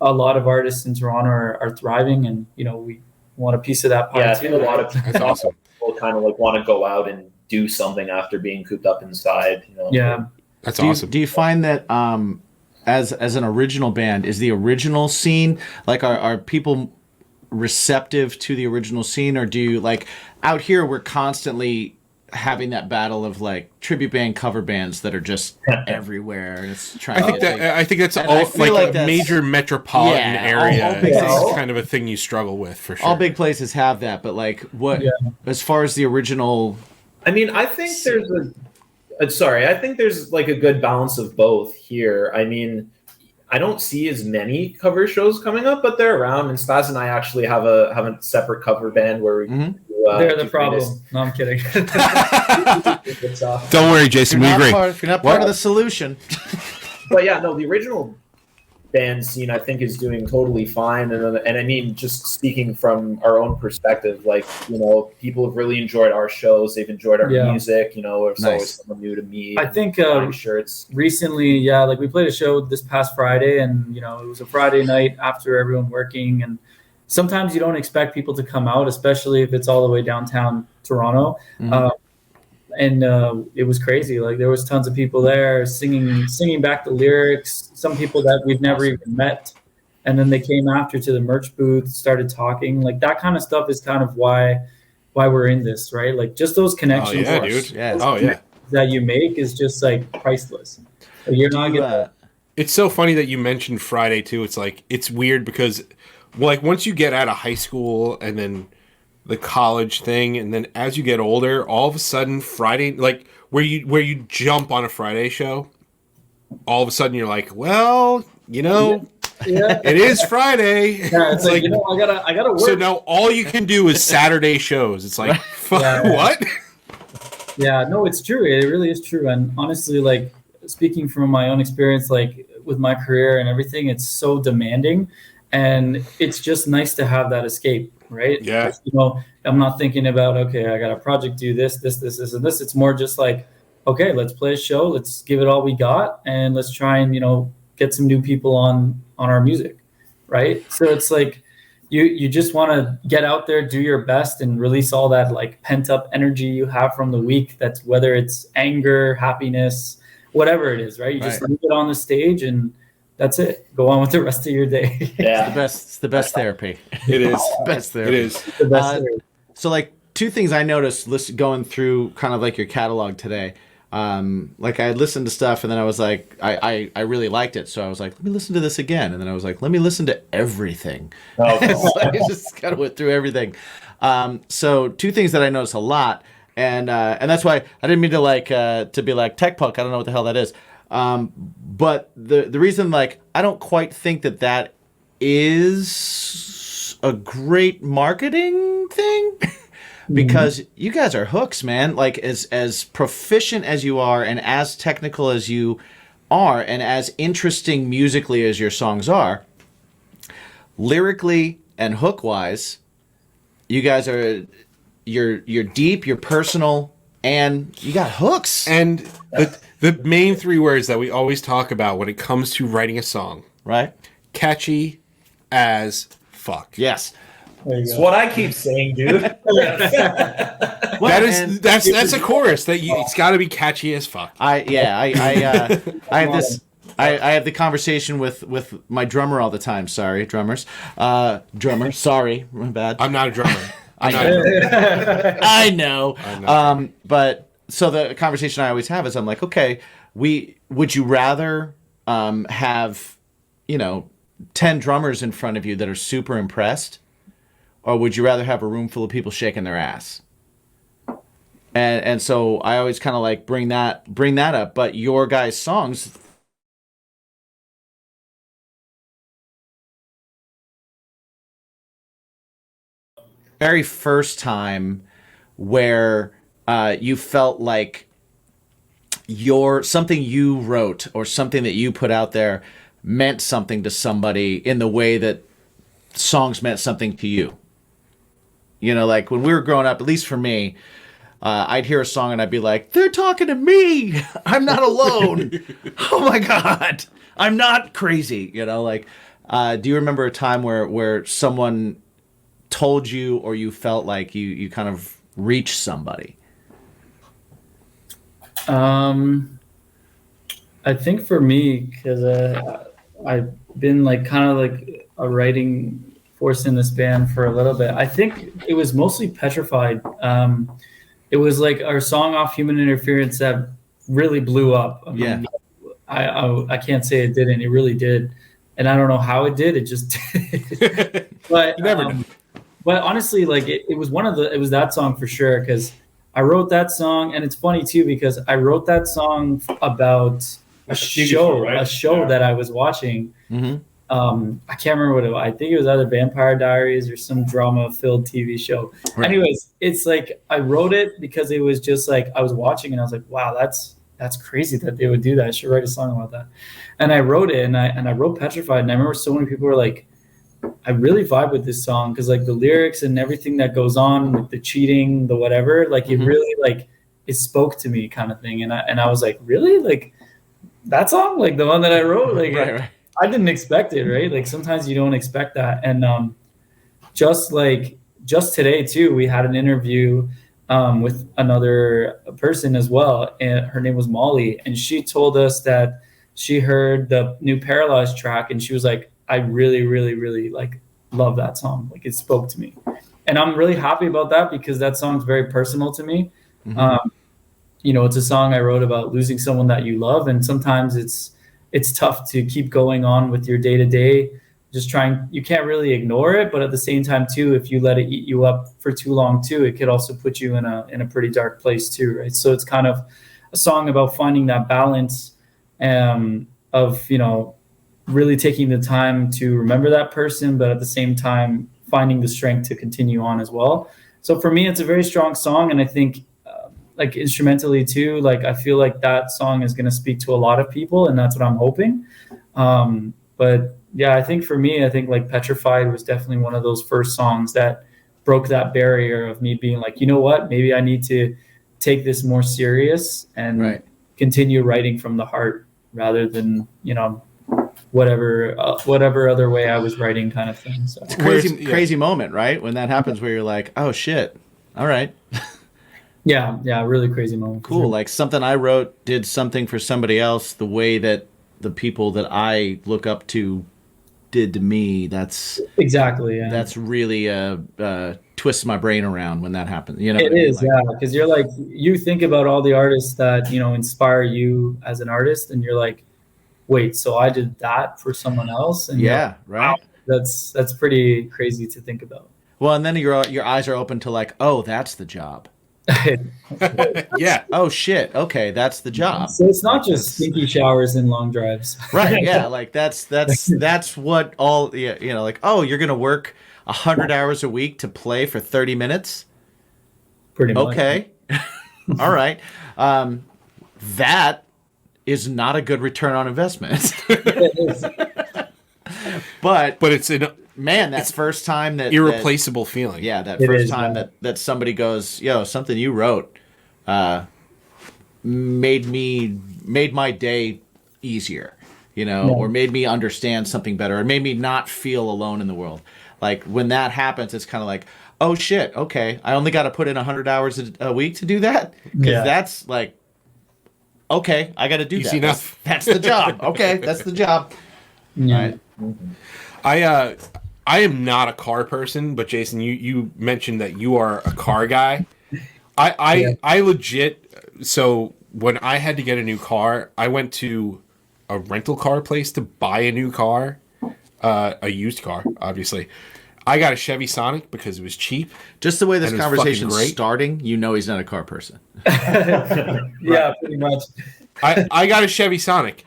a lot of artists in Toronto are thriving, and, you know, we want a piece of that pie. Yeah, I think a lot of that's awesome. People kind of like want to go out and do something after being cooped up inside. You know? Yeah. That's awesome. Do you find that as an original band, is the original scene, like are people receptive to the original scene, or do you, like, out here we're constantly having that battle of like tribute band cover bands that are just everywhere, and it's trying I think that's all like a major metropolitan area. It's kind of a thing you struggle with for sure. All big places have that, but like what as far as the original, I mean, I think I think there's like a good balance of both here. I mean, I don't see as many cover shows coming up, but they're around. And Spaz and I actually have a separate cover band where we they're the problem. No, I'm kidding. Don't worry, Jason. We agree. If you're not part of the solution. But yeah, no, the original band scene I think is doing totally fine, and I mean, just speaking from our own perspective, like, you know, people have really enjoyed our shows. They've enjoyed our music. You know, it's always someone new to me. I think recently, like we played a show this past Friday, and you know, it was a Friday night after everyone working, and sometimes you don't expect people to come out, especially if it's all the way downtown Toronto. And it was crazy. Like there was tons of people there singing back the lyrics. Some people that we've never even met, and then they came after to the merch booth, started talking. Like that kind of stuff is kind of why we're in this, right? Like just those connections. Oh yeah, dude. Yeah. That you make is just like priceless. You're not gonna. It's so funny that you mentioned Friday too. It's like it's weird because, like, once you get out of high school and then the college thing, and then as you get older, all of a sudden Friday, like where you jump on a Friday show, all of a sudden you're like, well, Yeah. it is Friday. Yeah, it's like, I gotta work. So now all you can do is Saturday shows. It's like, what? Yeah, no, it's true. It really is true. And honestly, like speaking from my own experience, like with my career and everything, it's so demanding, and it's just nice to have that escape, right? Yeah. I'm not thinking about, okay, I got a project, do this, and this. It's more just like, okay, let's play a show, let's give it all we got, and let's try and get some new people on our music, right? So it's like you just want to get out there, do your best, and release all that like pent up energy you have from the week. That's whether it's anger, happiness, whatever it is, right? You just leave it on the stage, and that's it. Go on with the rest of your day. Yeah. It's the best therapy. It is. It's the best therapy. It is. The best therapy. So like two things I noticed going through kind of like your catalog today. Like I had listened to stuff and then I was like, I really liked it. So I was like, let me listen to this again. And then I was like, let me listen to everything. So I just kind of went through everything. So two things that I noticed a lot. And that's why I didn't mean to be like tech punk. I don't know what the hell that is. But the reason, like, I don't quite think that is a great marketing thing. Because you guys are hooks, man. Like as proficient as you are and as technical as you are and as interesting musically as your songs are, lyrically and hook-wise, you guys are you're deep, you're personal, and you got hooks. And the main three words that we always talk about when it comes to writing a song, Right? catchy as fuck. Yes. It's what I keep saying, dude. That's a chorus that it's got to be catchy as fuck. I have this. I have the conversation with my drummer all the time. Sorry, drummers. Drummer. Sorry, my bad. I'm not a drummer. I know. But so the conversation I always have is I'm like, okay, would you rather have 10 drummers in front of you that are super impressed, or would you rather have a room full of people shaking their ass? And so I always kind of like bring that up. But your guys' songs, very first time where you felt like something you wrote or something that you put out there meant something to somebody in the way that songs meant something to you. Like when we were growing up, at least for me, I'd hear a song and I'd be like, they're talking to me. I'm not alone. Oh my God. I'm not crazy. Do you remember a time where someone told you or you felt like you kind of reached somebody? I think for me, because I've been like kind of like a writing force in this band for a little bit. I think it was mostly Petrified. It was like our song off Human Interference that really blew up. I can't say it didn't. It really did. And I don't know how it did. It just did. But but honestly, like it was it was that song for sure, because I wrote that song, and it's funny too because I wrote that song about a show that I was watching. Mm-hmm. I can't remember what it was. I think it was either Vampire Diaries or some drama-filled TV show. Right. Anyways, it's like I wrote it because it was just like I was watching and I was like, wow, that's crazy that they would do that. I should write a song about that. And I wrote it, and I wrote Petrified, and I remember so many people were like, I really vibe with this song because like the lyrics and everything that goes on, like the cheating, the whatever, like it really like it spoke to me kind of thing. And I was like, really? Like that song, like the one that I wrote, like right. I didn't expect it, right? Like sometimes you don't expect that. And just today too, we had an interview with another person as well, and her name was Molly, and she told us that she heard the new Paralyzed track, and she was like, I really, really, really like love that song. Like it spoke to me, and I'm really happy about that because that song's very personal to me. Mm-hmm. it's a song I wrote about losing someone that you love, and sometimes it's tough to keep going on with your day to day. Just trying, you can't really ignore it, but at the same time too, if you let it eat you up for too long too, it could also put you in a pretty dark place too, right? So it's kind of a song about finding that balance, of really taking the time to remember that person, but at the same time finding the strength to continue on as well. So for me, it's a very strong song, and I think like instrumentally too, like I feel like that song is going to speak to a lot of people, and that's what I'm hoping. But yeah, I think for me, I think like Petrified was definitely one of those first songs that broke that barrier of me being like, you know what, maybe I need to take this more serious and continue writing from the heart rather than, whatever other way I was writing kind of thing. So Crazy moment, right? When that happens where you're like, oh shit. All right. Yeah, really crazy moment. Cool. Sure. Like something I wrote did something for somebody else the way that the people that I look up to did to me. That's exactly, yeah. That's really twists my brain around when that happens. It is, like, yeah, because you're like, you think about all the artists that inspire you as an artist, and you're like, wait, so I did that for someone else? And yeah, right. Wow, that's pretty crazy to think about. Well, and then your eyes are open to like, oh, that's the job. Yeah. Oh shit. Okay, that's the job. So it's not just stinky showers and long drives. Right. Yeah. Like that's what all like, oh, you're gonna work 100 hours a week to play for 30 minutes. Pretty much. Okay. All right. That is not a good return on investment. but it's that first time that irreplaceable feeling. Yeah, that first time that somebody goes, yo, something you wrote made my day easier, or made me understand something better, or made me not feel alone in the world. Like when that happens, it's kind of like, oh shit, okay, I only got to put in 100 hours a week to do that, because that's like, okay, I got to do that. Enough. That's the job. Okay, that's the job. Yeah. Right. I am not a car person, but Jason, you mentioned that you are a car guy. I legit. So when I had to get a new car, I went to a rental car place to buy a new car, a used car, obviously. I got a Chevy Sonic because it was cheap. Just the way this conversation's starting, he's not a car person. Yeah, pretty much. I got a Chevy Sonic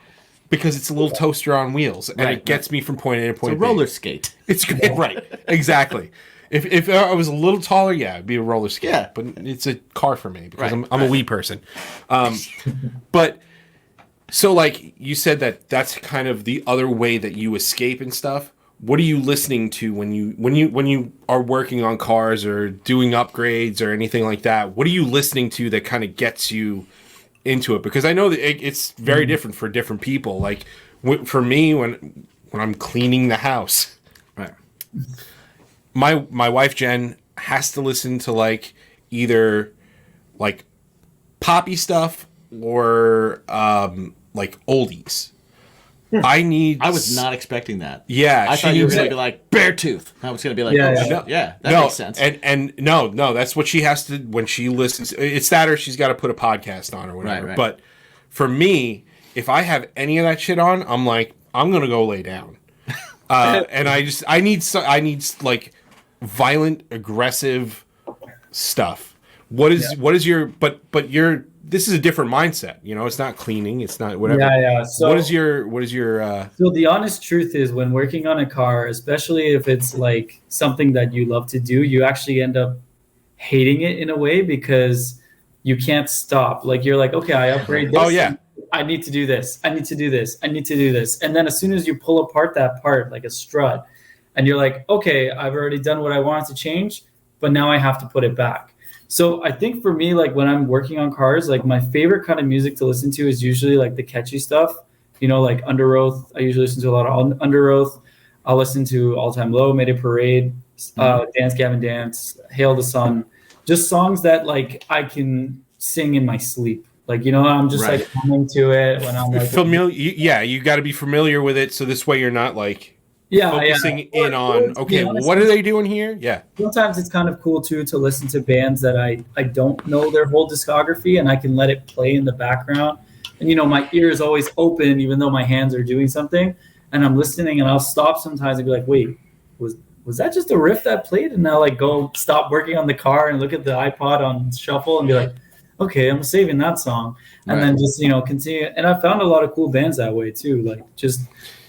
because it's a little toaster on wheels, and it gets me from point A to point B. It's a roller skate. It's great, right? Exactly. If I was a little taller, it'd be a roller skate. Yeah. But it's a car for me because I'm a wee person. But so, like you said, that's kind of the other way that you escape and stuff. What are you listening to when you are working on cars or doing upgrades or anything like that? What are you listening to that kind of gets you into it? Because I know that it's very different for different people. Like for me, when I'm cleaning the house, right, my wife Jen has to listen to like either like poppy stuff or like oldies. I was not expecting that. Yeah, I thought you were going to be like Beartooth. I was going to be like, that makes sense. And no, that's what she has to when she listens. It's that, or she's got to put a podcast on or whatever. Right. But for me, if I have any of that shit on, I'm like, I'm going to go lay down. And I need like violent, aggressive stuff. What is your? But you're. This is a different mindset, It's not cleaning. It's not whatever. Yeah. So what is your? So the honest truth is, when working on a car, especially if it's like something that you love to do, you actually end up hating it in a way because you can't stop. Like you're like, okay, I upgrade this. Oh yeah. I need to do this. I need to do this. I need to do this. And then as soon as you pull apart that part, like a strut, and you're like, okay, I've already done what I wanted to change, but now I have to put it back. So I think for me, like when I'm working on cars, like my favorite kind of music to listen to is usually like the catchy stuff, like Under Oath. I usually listen to a lot of Under Oath. I'll listen to All Time Low, Mayday Parade, Dance Gavin Dance, Hail the Sun, just songs that like I can sing in my sleep. Like, I'm just like humming to it when I'm like familiar. Yeah, you got to be familiar with it, so this way you're not like focusing in on, okay, well, what are they doing here? Yeah. Sometimes it's kind of cool too to listen to bands that I don't know their whole discography, and I can let it play in the background. And my ear is always open, even though my hands are doing something. And I'm listening, and I'll stop sometimes and be like, "Wait, was that just a riff that played?" And I'll like go stop working on the car and look at the iPod on shuffle and be like, "Okay, I'm saving that song," and then just continue. And I found a lot of cool bands that way too, like just.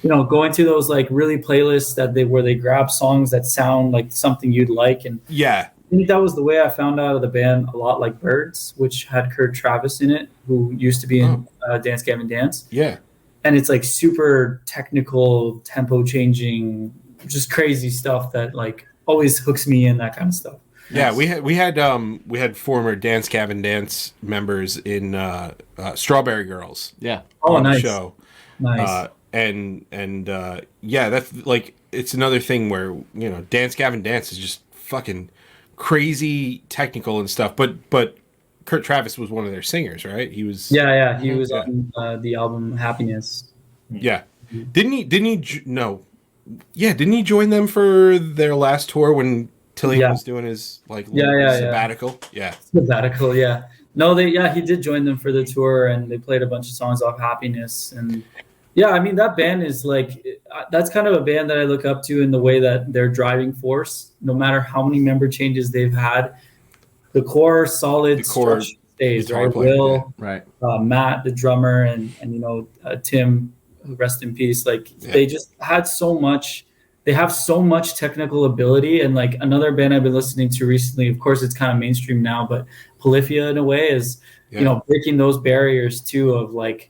Going to those like really playlists where they grab songs that sound like something you'd like. And yeah, I think that was the way I found out of the band a lot like Birds, which had Kurt Travis in it, who used to be in Dance Gavin Dance. Yeah. And it's like super technical, tempo changing, just crazy stuff that like always hooks me in, that kind of stuff. Yeah, we had former Dance Gavin Dance members in Strawberry Girls. Yeah. On nice. the show. Nice. And yeah, that's like, it's another thing where Dance Gavin Dance is just fucking crazy technical and stuff, but Kurt Travis was one of their singers, right? He was he was on the album Happiness. Yeah. Didn't he join them for their last tour when Tillian was doing his like sabbatical? Yeah. Sabbatical, yeah. No, he did join them for the tour, and they played a bunch of songs off Happiness. And yeah, I mean, that band is like, that's kind of a band that I look up to in the way that they're driving force. No matter how many member changes they've had, the core structure stays, right? Will, right. Matt, the drummer, and Tim, rest in peace. Like they just had so much. They have so much technical ability. And like another band I've been listening to recently, of course, it's kind of mainstream now, but Polyphia in a way is breaking those barriers too, of like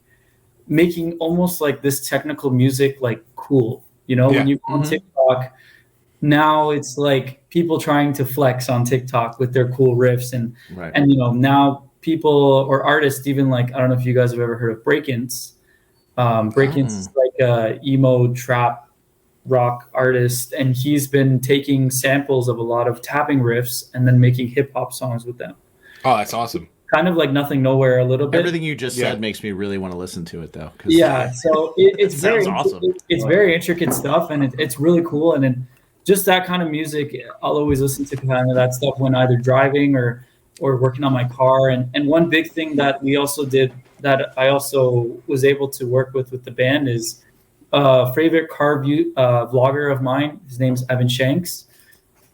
making almost like this technical music like cool. When you go on TikTok now, it's like people trying to flex on TikTok with their cool riffs, and now people or artists, even like, I don't know if you guys have ever heard of Break-Ins. Break-Ins is like a emo trap rock artist, and he's been taking samples of a lot of tapping riffs and then making hip hop songs with them. Oh, that's awesome. Kind of like Nothing Nowhere a little bit. Everything you just said makes me really want to listen to it, though. So it's very awesome. It's very intricate stuff, and it's really cool. And then just that kind of music, I'll always listen to kind of that stuff when either driving or working on my car. And one big thing that we also did, that I also was able to work with the band, is favorite car vlogger of mine. His name's Evan Shanks.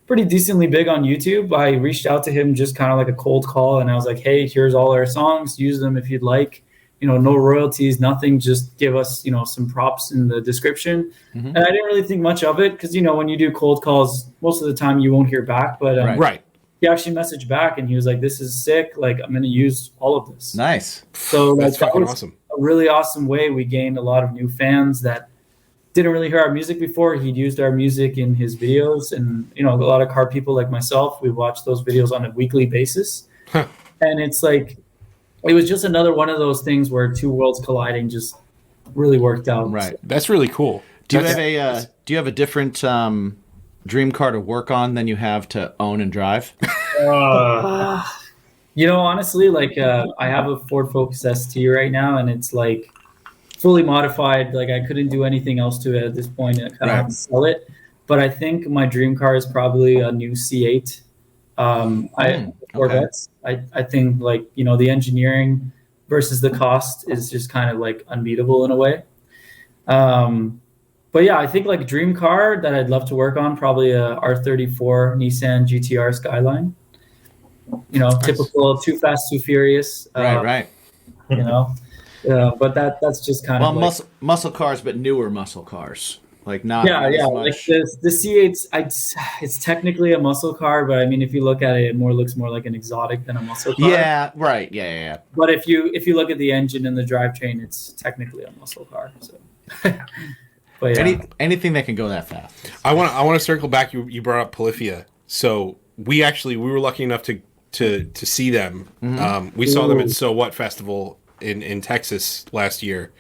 Pretty decently big on YouTube. I reached out to him just kind of like a cold call, and I was like, hey, here's all our songs. Use them if you'd like. No royalties, nothing. Just give us, some props in the description. And I didn't really think much of it because, when you do cold calls, most of the time you won't hear back. But right. He actually messaged back, and he was like, this is sick. Like, I'm going to use all of this. Nice. So that's fucking was awesome. A really awesome way. We gained a lot of new fans that didn't really hear our music before. He'd used our music in his videos, and a lot of car people like myself, we watch those videos on a weekly basis. And it's like, it was just another one of those things where two worlds colliding just really worked out. Right. That's really cool. Do you have a different dream car to work on than you have to own and drive? Honestly, like I have a Ford Focus ST right now, and it's like fully modified. Like I couldn't do anything else to it at this point. I kind of have to sell it. But I think my dream car is probably a new C8. Corvettes. I think like, the engineering versus the cost is just kind of like unbeatable in a way. But yeah, I think like dream car that I'd love to work on, probably a R34 Nissan GTR Skyline. Nice. Typical Too Fast, Too Furious. Right. But that's just kind of like, muscle cars, but newer muscle cars. Like not like the C8, it's technically a muscle car, but I mean, if you look at it, it looks more like an exotic than a muscle car. Yeah, right. Yeah. But if you look at the engine and the drivetrain, it's technically a muscle car. So, but yeah. Anything that can go that fast. I want to circle back. You brought up Polyphia, so we were lucky enough to see them. We saw them at So What Festival in Texas last year.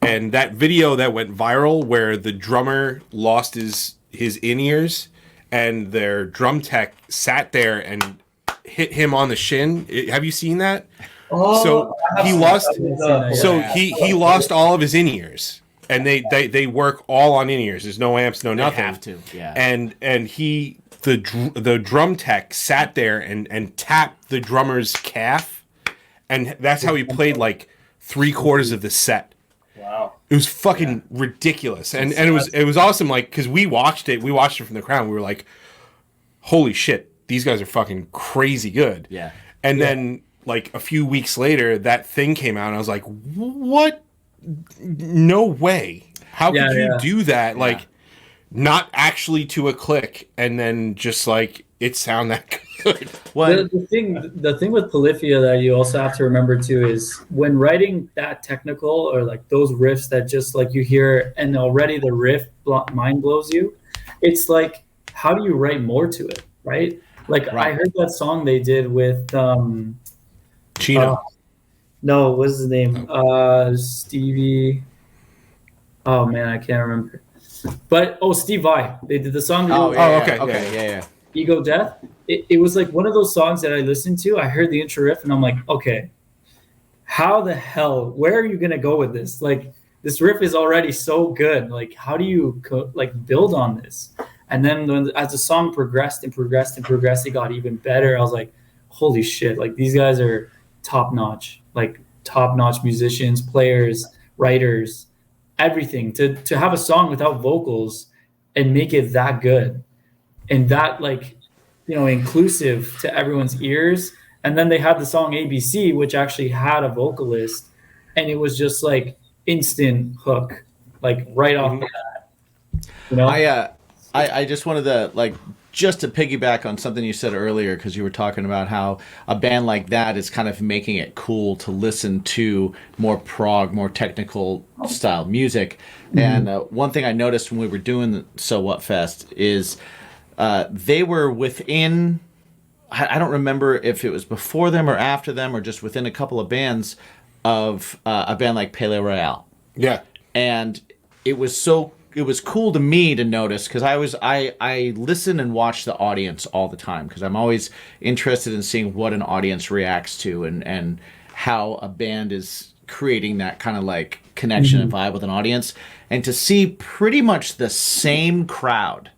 And that video that went viral where the drummer lost his in-ears and their drum tech sat there and hit him on the shin. Have you seen that? So he lost all of his in-ears. and they work all on in-ears. There's no amps, no nothing. They have to, yeah. And the drum tech sat there and tapped the drummer's calf, and that's how he played like 3/4 of the set. Wow. It was fucking ridiculous, and it was awesome. Like, because we watched it from the crowd. We were like, holy shit, these guys are fucking crazy good. Yeah. And then like a few weeks later, that thing came out, and I was like, what? No way. How could you do that? Like, not actually to a click, and then just like it sound that good. The thing with Polyphia that you also have to remember too is when writing that technical or like those riffs that just like you hear and already the riff mind blows you. It's like, how do you write more to it, right? Like I heard that song they did with Chino. No, what's his name? Stevie. Oh man, I can't remember. But Steve Vai. They did the song. Okay. Ego Death. It was like one of those songs that I listened to. I heard the intro riff and I'm like, okay, how the hell? Where are you gonna go with this? Like, this riff is already so good. Like, how do you build on this? And then as the song progressed, it got even better. I was like, holy shit! Like, these guys are top notch. Like, top notch musicians, players, writers, everything. To have a song without vocals and make it that good and that inclusive to everyone's ears. And then they had the song ABC, which actually had a vocalist, and it was just like instant hook, like right off the bat. You know, I just wanted to just to piggyback on something you said earlier, because you were talking about how a band like that is kind of making it cool to listen to more prog, more technical style music. And one thing I noticed when we were doing the So What Fest is they were within, I don't remember if it was before them or after them or just within a couple of bands of a band like Palais Royale. Yeah. And it was cool to me to notice, because I listen and watch the audience all the time, because I'm always interested in seeing what an audience reacts to and how a band is creating that kind of like connection and vibe with an audience. And to see pretty much the same crowd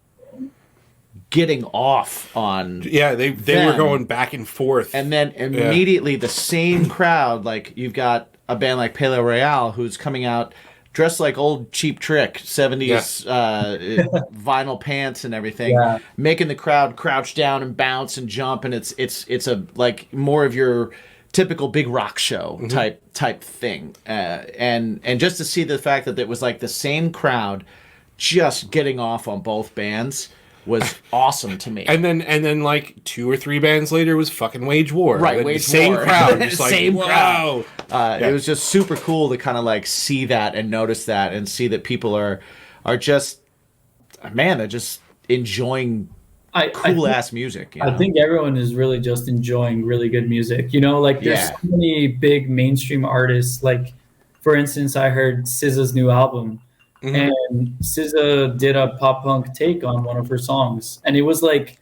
getting off on they were going back and forth, and then immediately the same crowd, like you've got a band like Palais Royale who's coming out dressed like old Cheap Trick 70s vinyl pants and everything, making the crowd crouch down and bounce and jump, and it's a like more of your typical big rock show type thing, and just to see the fact that it was like the same crowd just getting off on both bands was awesome to me. And then like 2 or 3 bands later was fucking Wage War. Right, Wage same War. Crowd. Just like, same wow. crowd. It was just super cool to kind of like see that and notice that and see that people are just, man, they're just enjoying cool ass music. You know? I think everyone is really just enjoying really good music. You know, like there's so many big mainstream artists. Like, for instance, I heard SZA's new album. And SZA did a pop punk take on one of her songs. And it was like,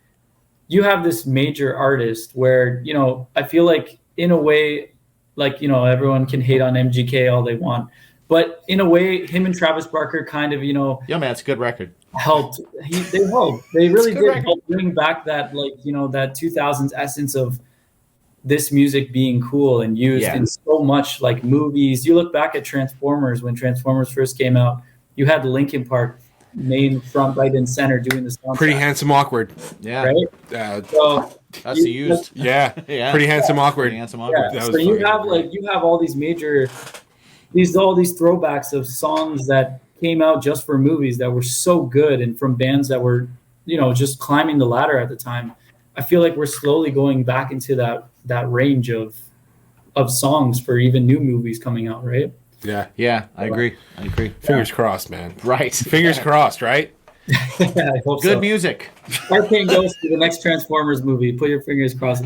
you have this major artist where, you know, I feel like in a way, like, you know, everyone can hate on MGK all they want. But in a way, him and Travis Barker kind of, you know. Yeah, man, it's a good record. Helped. They helped. They really did help bring back that, like, you know, that 2000s essence of this music being cool and used in so much, like, movies. You look back at Transformers, when Transformers first came out. You had Linkin Park main front, right, and center doing the soundtrack. Pretty Handsome Awkward. Yeah. Right? So that's used. Yeah. Pretty Handsome Awkward. Pretty Handsome Awkward. Yeah. So you have all these major, all these throwbacks of songs that came out just for movies that were so good and from bands that were, you know, just climbing the ladder at the time. I feel like we're slowly going back into that range of songs for even new movies coming out, right? Yeah, I agree. Fingers crossed, man. Right. Fingers crossed, right? I hope Good music. Arcane Ghost to the next Transformers movie. Put your fingers crossed.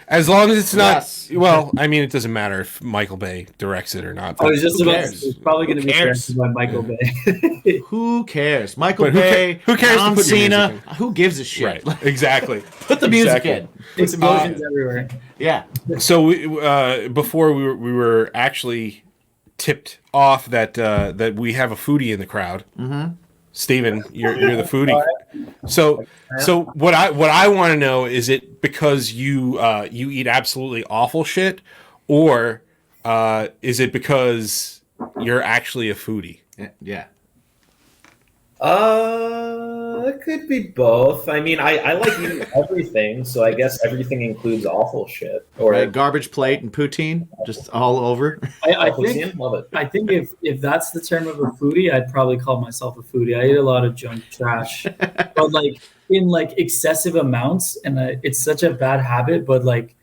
As long as it's not. Well, I mean, it doesn't matter if Michael Bay directs it or not. I was just about to say, it's probably going to be directed by Michael Bay. Who cares? Michael Bay. Who cares? John Cena. Who gives a shit? Right. Exactly. Put the music in. Explosions everywhere. Yeah. So before we were actually tipped off that we have a foodie in the crowd. Mm-hmm. Steven, you're the foodie. So what I want to know, is it because you eat absolutely awful shit, or is it because you're actually a foodie? Yeah. It could be both. I mean, I like eating everything, so I guess everything includes awful shit. Or Right, garbage plate and poutine, just all over. I poutine, think love it. I think if that's the term of a foodie, I'd probably call myself a foodie. I eat a lot of junk trash, but like in like excessive amounts, and it's such a bad habit. But like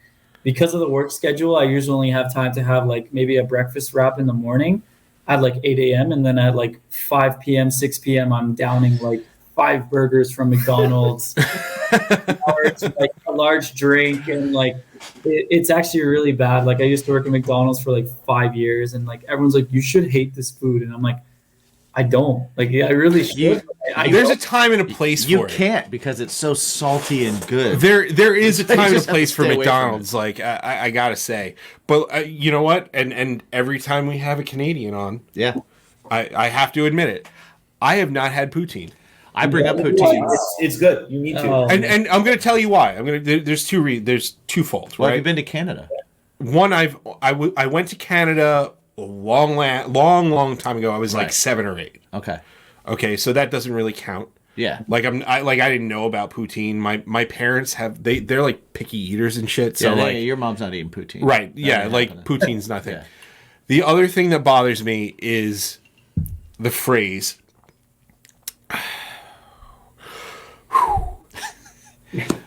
because of the work schedule, I usually only have time to have like maybe a breakfast wrap in the morning at like 8 a.m. and then at like 5 p.m., 6 p.m. I'm downing like 5 burgers from McDonald's, like a large drink, and like it's actually really bad. Like I used to work at McDonald's for like 5 years, and like everyone's like, you should hate this food, and I'm like, I don't. Like I really should. There's a time and a place for You it. can't, because it's so salty and good. There is a You time and a just have place to for stay away from McDonald's. Like I gotta say, but you know what? And every time we have a Canadian on, Yeah. I have to admit it. I have not had poutine, I bring up poutine. It's good. You need to. Oh, and I'm going to tell you why. There's twofold. Well, Right? have you been to Canada? One, I went to Canada a long time ago. I was like Right. 7 or 8. Okay. Okay, so that doesn't really count. Yeah. Like I didn't know about poutine. My parents they're like picky eaters and shit. So Yeah, like your mom's not eating poutine. right, That yeah, ain't like happening. poutine's nothing. Yeah. The other thing that bothers me is the phrase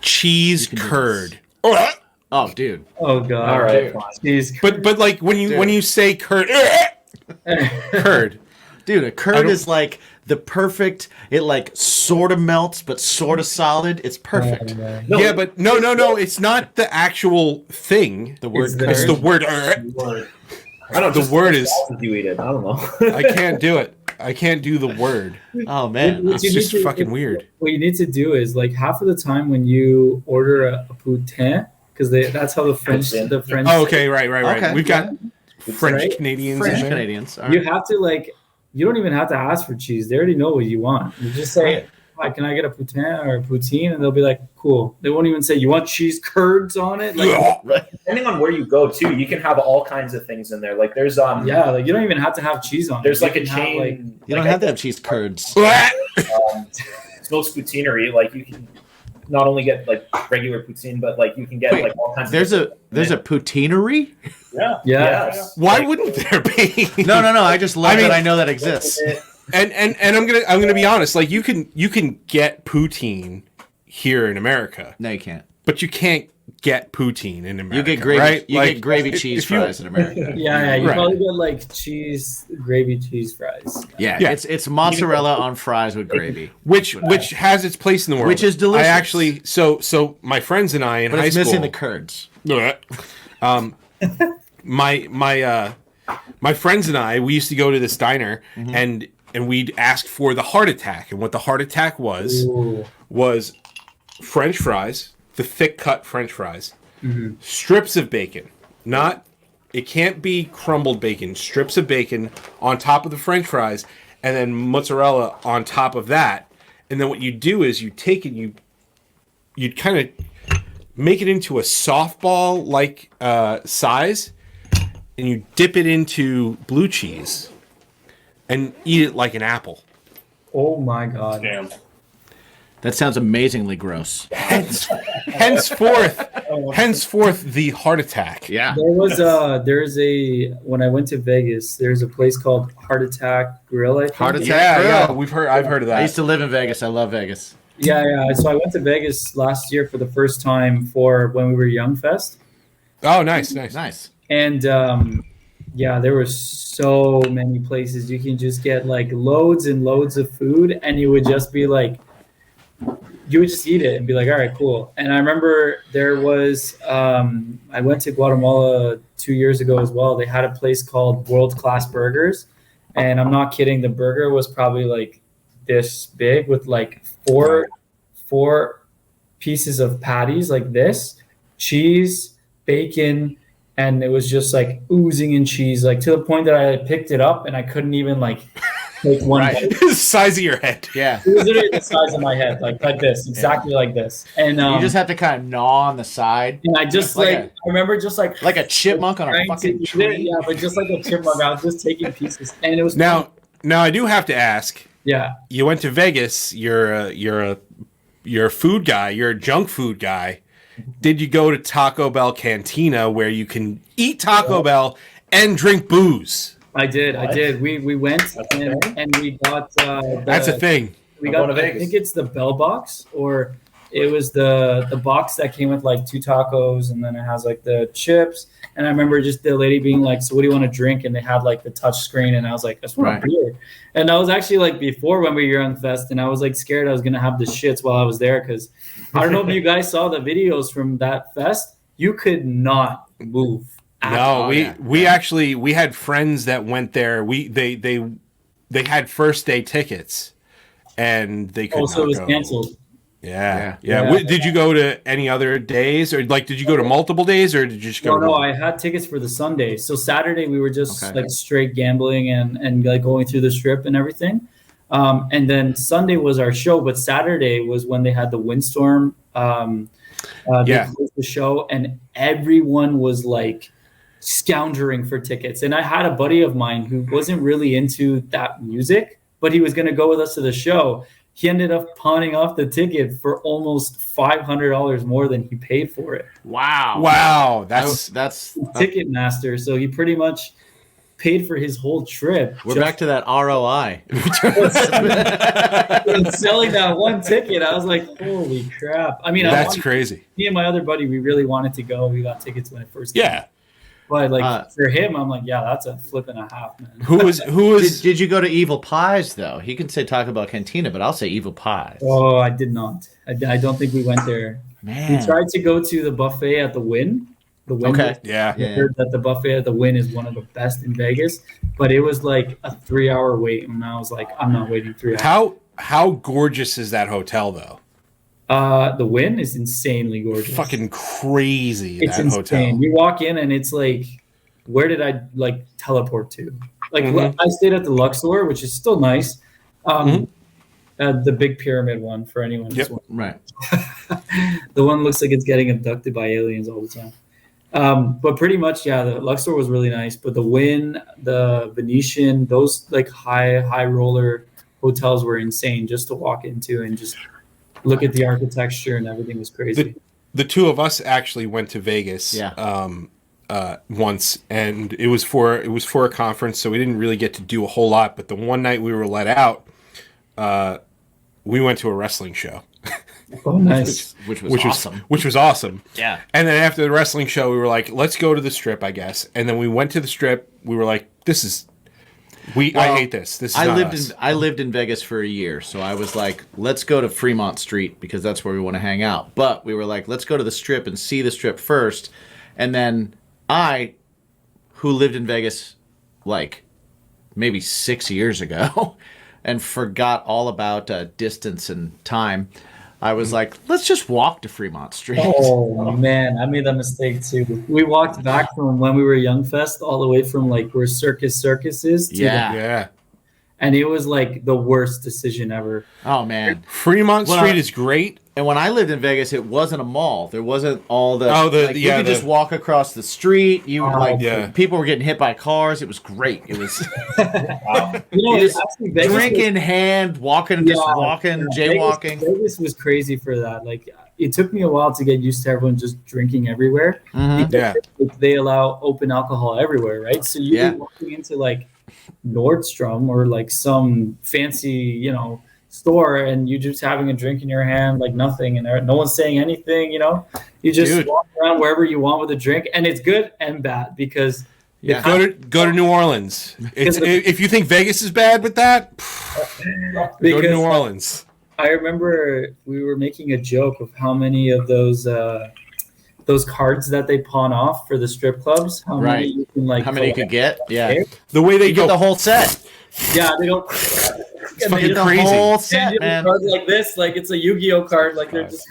cheese curd. Oh, dude. oh god. All right, fine. Jeez. But like when you say curd, curd. Dude, a I curd don't- is like the perfect, it like sort of melts, but sort of solid. It's perfect. No, Yeah, but no, it's not the actual thing. The word It's curd. It's the word. I don't know. The just word how is- often you eat it. I don't know. I can't do it. I can't do the word. Oh, man. It's You just need to- fucking weird. What you need to do is like half of the time when you order a poutine, because that's how the French Oh, okay, right. Okay, We've got French Right? Canadians French in there. Canadians. All You right. have to like, you don't even have to ask for cheese. They already know what you want. You just say, "Hi, can I get a poutine or a poutine?" And they'll be like, "Cool." They won't even say, "You want cheese curds on it?" Like, Depending on where you go too, you can have all kinds of things in there. Like there's yeah, like you don't even have to have cheese on it. there's You like a can have, chain. like- You don't like, have to have cheese curds. Smokes Poutineery. Like you can not only get like regular poutine, but like you can get Wait, like all kinds. There's of a poutineery? yeah. Yeah. Yes. Why Like, wouldn't there be? No. I just love I mean- that I know that exists. And I'm gonna be honest. Like you can get poutine here in America, No, you can't. but you can't get poutine in America. You get gravy. right? You Like, get gravy cheese if you- fries in America. Yeah, you Right. probably get like cheese, gravy cheese fries. Yeah, Yeah. it's mozzarella on fries with gravy. which has its place in the world, Which is delicious. I actually so my friends and I in But high it's school. missing the curds. My friends and I, we used to go to this diner and we'd ask for the heart attack, and what the heart attack was French fries, the thick cut French fries, strips of bacon, it can't be crumbled bacon, strips of bacon on top of the French fries, and then mozzarella on top of that. And then what you do is you take it, you'd kind of make it into a softball like size, and you dip it into blue cheese and eat it like an apple. Oh my god. Damn. That sounds amazingly gross. Henceforth, the heart attack. Yeah. There's a when I went to Vegas, there's a place called Heart Attack Grill. I think. Heart Attack Yeah, Grill. I've heard of I that. used to live in Vegas. I love Vegas. Yeah. So I went to Vegas last year for the first time for when we were Young Fest, Oh, nice. Nice. and there were so many places you can just get like loads and loads of food, and you would just be like, you would just eat it and be like, all right, cool. And I remember there was, I went to Guatemala 2 years ago as well. They had a place called World Class Burgers. And I'm not kidding. The burger was probably like this big with like four pieces of patties like this, cheese, bacon, and it was just like oozing in cheese, like to the point that I picked it up and I couldn't even like take one bite. The size of your head. Yeah. It was literally the size of my head, like this, exactly like this. And You just have to kind of gnaw on the side. and I just like I remember just like a chipmunk on a trying to fucking eat tree. it. Yeah, but just like a chipmunk, I was just taking pieces, and it was Now I do have to ask. yeah. You went to Vegas. You're a food guy. You're a junk food guy. Did you go to Taco Bell Cantina where you can eat Taco Bell and drink booze? I did. We went and we got That's a thing. we I'm got going to I Vegas. think it's the Bell box, or it was the box that came with like 2 tacos, and then it has like the chips. And I remember just the lady being like, "So what do you want to drink?" And they had like the touch screen, and I was like, "I just want a beer." And that was actually like before when we were Young Fest, and I was like scared I was gonna have the shits while I was there, because I don't know if you guys saw the videos from that fest. You could not move. No, we actually had friends that went there. They had first day tickets, and they couldn't. Also, it was go. canceled. Yeah. Yeah. Did you go to any other days, or like did you go to multiple days, or did you just go? No, I had tickets for the Sunday. So Saturday we were just Okay. like straight gambling and like going through the strip and everything. And then Sunday was our show, but Saturday was when they had the windstorm. They closed the show, and everyone was like scoundering for tickets. And I had a buddy of mine who wasn't really into that music, but he was going to go with us to the show. He ended up pawning off the ticket for almost $500 more than he paid for it. Wow, that's Ticketmaster. So he pretty much paid for his whole trip. We're back to that ROI. Selling that one ticket. I was like, holy crap. I mean, that's crazy. Me and my other buddy, we really wanted to go. We got tickets when it first came. Yeah. But like for him, I'm like, yeah, that's a flip and a half, man. Who was? Did you go to Evil Pies though? He can say Taco Bell Cantina, but I'll say Evil Pies. Oh, I did not. I don't think we went there. Man, We tried to go to the buffet at the Wynn. The Wynn. Okay. Yeah. I heard that the buffet at the Wynn is one of the best in Vegas, but it was like a 3-hour wait, and I was like, I'm not waiting 3 hours. How gorgeous is that hotel though? The Wynn is insanely gorgeous. Fucking crazy. It's that insane. hotel. You walk in and it's like, where did I like teleport to? Like Mhm. I stayed at the Luxor, which is still nice. The big pyramid one for anyone. who's Yep. wondering. right. The one looks like it's getting abducted by aliens all the time. But pretty much, yeah, the Luxor was really nice. But the Wynn, the Venetian, those like high roller hotels were insane just to walk into and just look at the architecture, and everything was crazy. The two of us actually went to Vegas. Yeah. Once, and it was for a conference, so we didn't really get to do a whole lot. But the one night we were let out, we went to a wrestling show. Oh, nice. Which was awesome. Which was awesome. Yeah. And then after the wrestling show, we were like, let's go to the strip, I guess. And then we went to the strip. We were like, I hate this. This is not us. I lived in Vegas for a year, so I was like, let's go to Fremont Street because that's where we want to hang out. But we were like, let's go to the strip and see the strip first. And then I, who lived in Vegas like maybe 6 years ago and forgot all about distance and time, I was like, let's just walk to Fremont Street. Oh man, I made that mistake too. We walked back from when we were Young Fest all the way from like where Circus is to Yeah. and it was like the worst decision ever. Oh, man. Fremont Well, Street is great. And when I lived in Vegas, it wasn't a mall. There wasn't all the. you could just walk across the street. People were getting hit by cars. It was great. It was Actually, Vegas drink in hand, walking, jaywalking. Vegas was crazy for that. Like it took me a while to get used to everyone just drinking everywhere. Mhm. Yeah. They allow open alcohol everywhere, right? So you're walking into like Nordstrom or like some fancy, store, and you just having a drink in your hand like nothing, and no one's saying anything. You just walk around wherever you want with a drink, and it's good and bad because Go to New Orleans. If you think Vegas is bad with that, go to New Orleans. I remember we were making a joke of how many of those cards that they pawn off for the strip clubs, how many you can how many you could get. Yeah, the way they get the whole set. Yeah, they go. and fucking they The crazy. whole hand set, you the man. card like this, like it's a Yu-Gi-Oh card, like they're just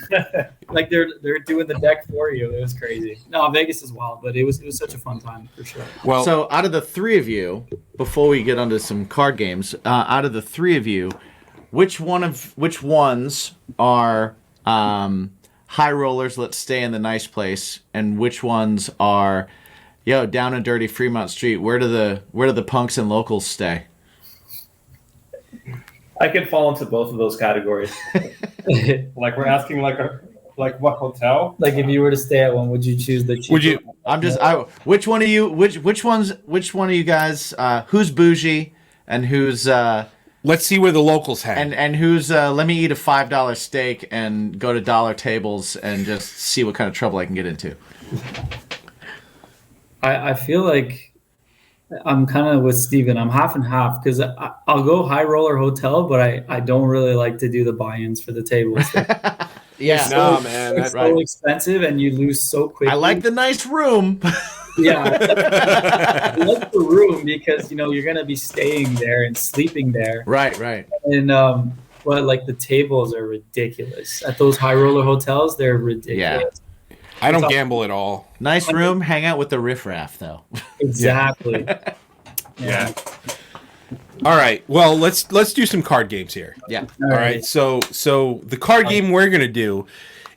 like they're doing the deck for you. It was crazy. No, Vegas is wild, but it was such a fun time for sure. Well, So out of the three of you, before we get onto some card games, out of the three of you, which ones are high rollers? Let's stay in the nice place, and which ones are, down and dirty Fremont Street? Where do the punks and locals stay? I could fall into both of those categories. Like we're asking like what hotel? Like if you were to stay at one, would you choose the cheaper? would you? Which one of you? Which one of you guys? Who's bougie and who's Let's see where the locals hang. and who's? Let me eat a $5 steak and go to dollar tables and just see what kind of trouble I can get into. I feel like I'm kind of with Steven. I'm half and half because I'll go high roller hotel, but I don't really like to do the buy-ins for the tables. Yeah, No, man, It's that's so right. expensive and you lose so quickly. I like the nice room. Yeah, I like the room because you're gonna be staying there and sleeping there, Right. and but like the tables are ridiculous at those high roller hotels. They're ridiculous. I don't gamble at all. Nice room. Hang out with the riffraff, though. Exactly. Yeah. All right. Well, let's do some card games here. Yeah. All right. So the card game we're gonna do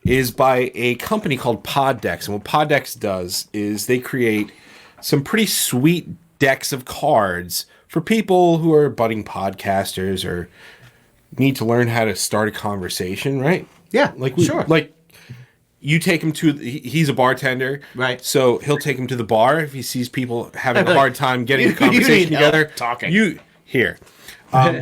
is by a company called Poddex, and what Poddex does is they create some pretty sweet decks of cards for people who are budding podcasters or need to learn how to start a conversation. Right? Yeah. Sure. Like you take him to. He's a bartender. Right. So he'll take him to the bar if he sees people having a Like, hard time getting a you conversation need help together. talking. You here.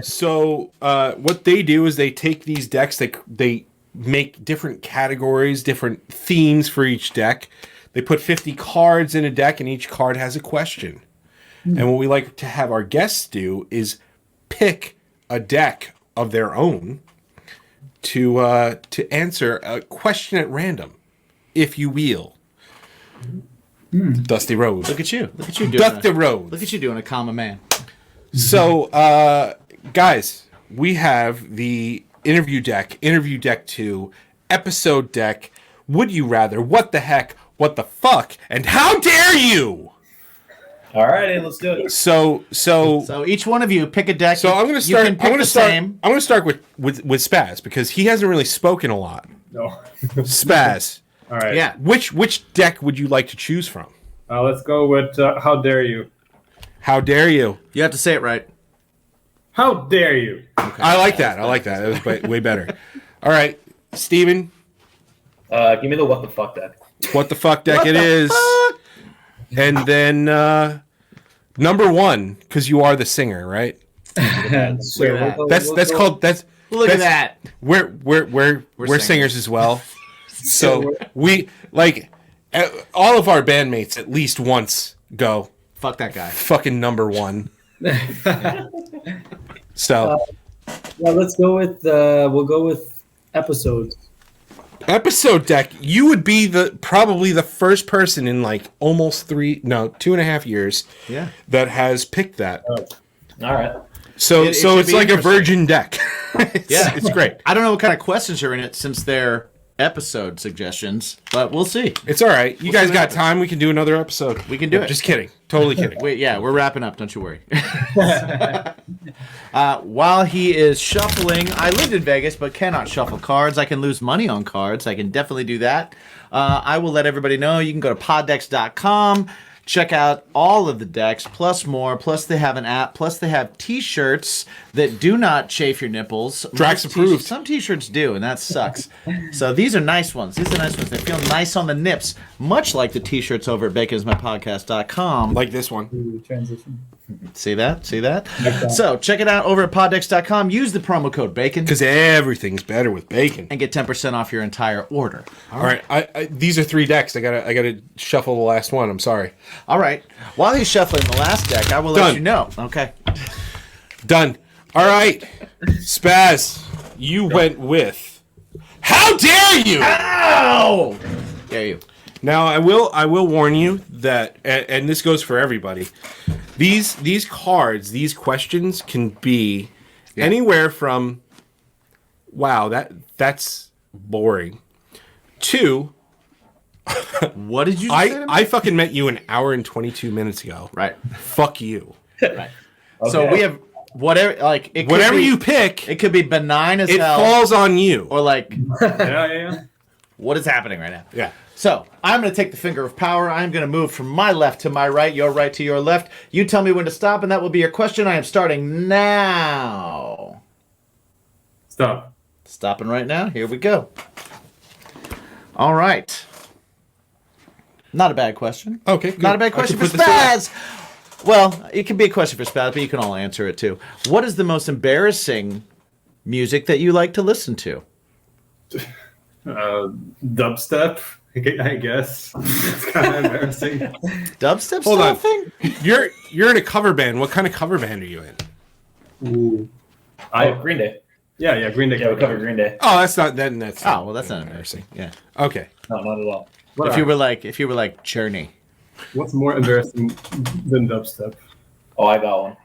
So what they do is they take these decks. They make different categories, different themes for each deck. They put 50 cards in a deck, and each card has a question. And what we like to have our guests do is pick a deck of their own to answer a question at random, if you will. Dusty Road. Look at you. Look at you doing. Dusty Road. Look at you doing a common man. So, guys, we have the interview deck 2, episode deck, Would You Rather, What the Heck, What the Fuck, and How Dare You? All right, let's do it. So each one of you pick a deck. I'm going to start. You can pick the same. I'm going to start with Spaz because he hasn't really spoken a lot. No. Spaz, All right. Yeah. which deck would you like to choose from? Let's go with How Dare You. How dare you? You have to say it right. How dare you? I like that. That was way better. All right, Steven, Give me the what the fuck deck. what the fuck deck it is. And then number 1, because you are the singer, right? Sure, that. That's called Look at that. We're singers as well. So we all of our bandmates at least once go Fuck that guy. fucking number 1. So Well, let's go with we'll go with episodes. episode deck, you would be probably the first person in almost 2.5 years Yeah. that has picked that. All right. So It it's should be like a interesting. virgin deck. It's great. I don't know what kind of questions are in it since they're episode suggestions, but we'll see. It's all right. You We'll guys see what got happens. time. We can do another episode. We can do it. Just kidding. Totally kidding. Wait, yeah, we're wrapping up. Don't you worry. While he is shuffling, I lived in Vegas but cannot shuffle cards. I can lose money on cards. I can definitely do that. I will let everybody know. You can go to poddex.com. Check out all of the decks, plus more. Plus, they have an app. Plus, they have T-shirts that do not chafe your nipples. Drax Most approved. Some T-shirts do, and that sucks. So these are nice ones. They feel nice on the nips, much like the T-shirts over at baconismypodcast.com. Like this one. Ooh, transition. See that? So check it out over at poddex.com. Use the promo code BACON Because everything's better with bacon. and get 10% off your entire order. All right. I these are 3 decks. I gotta shuffle the last one. I'm sorry. All right. While he's shuffling the last deck, I will let Done. you know. Okay. Done. All right. Spaz, you went with How Dare You? Ow! Dare you. Now I will warn you that, and this goes for everybody. These cards, these questions can be Anywhere from, wow, that's boring, to, What did you say? to me? I fucking met you an hour and 22 minutes ago. Right. Fuck you. Right. So we have whatever, like, it could Whatever be, you pick, it could be benign as it hell, falls on you. or like, Yeah. what is happening right now? Yeah. So I'm going to take the finger of power. I'm going to move from my left to my right, your right to your left. You tell me when to stop, and that will be your question. I am starting now. Stop. Stopping right now. Here we go. All right. Not a bad question. Okay, good. Not a bad I question can for put this away. Spaz. Well, it can be a question for Spaz, but you can all answer it too. What is the most embarrassing music that you like to listen to? Dubstep, I guess. It's kind of embarrassing. Dubstep Hold style on. thing? You're in a cover band. What kind of cover band are you in? Ooh. Green Day. Yeah, Green Day. Yeah, we covered Green Day. Oh, that's not then. That's Oh, well, that's not embarrassing. Yeah. Okay. No, not at all. If you were like Journey. What's more embarrassing than dubstep? Oh, I got one.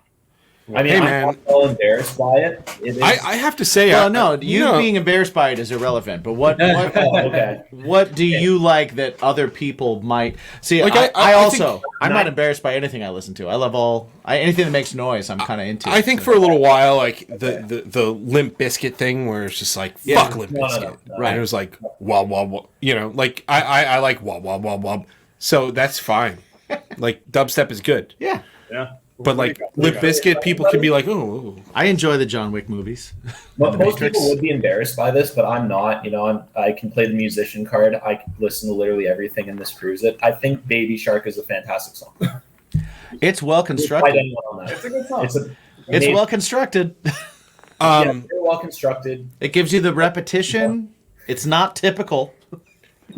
I mean, Hey, I'm man. not all embarrassed by it. It is. I have to say, Well, no, you being embarrassed by it is irrelevant. But what Okay. what do you like that other people might see? Like, I I also think- I'm not embarrassed by anything I listen to. I love anything that makes noise. I'm kind of into. I think for a little while, like the Limp Bizkit thing, where it's just like fuck Limp No, no, Bizkit, no. Right. And it was like wah wah wah, like I like wah wah wah wah, so that's fine. Like dubstep is good, yeah. Yeah. but like Limp Bizkit, people can be like, oh, I enjoy the John Wick movies. But most Matrix. people would be embarrassed by this, but I'm not. I can play the musician card. I can listen to literally everything, and this proves it. I think Baby Shark is a fantastic song. It's well Fight constructed. anyone on that. It's a good song. It's well constructed. very well constructed. It gives you the repetition. It's not typical.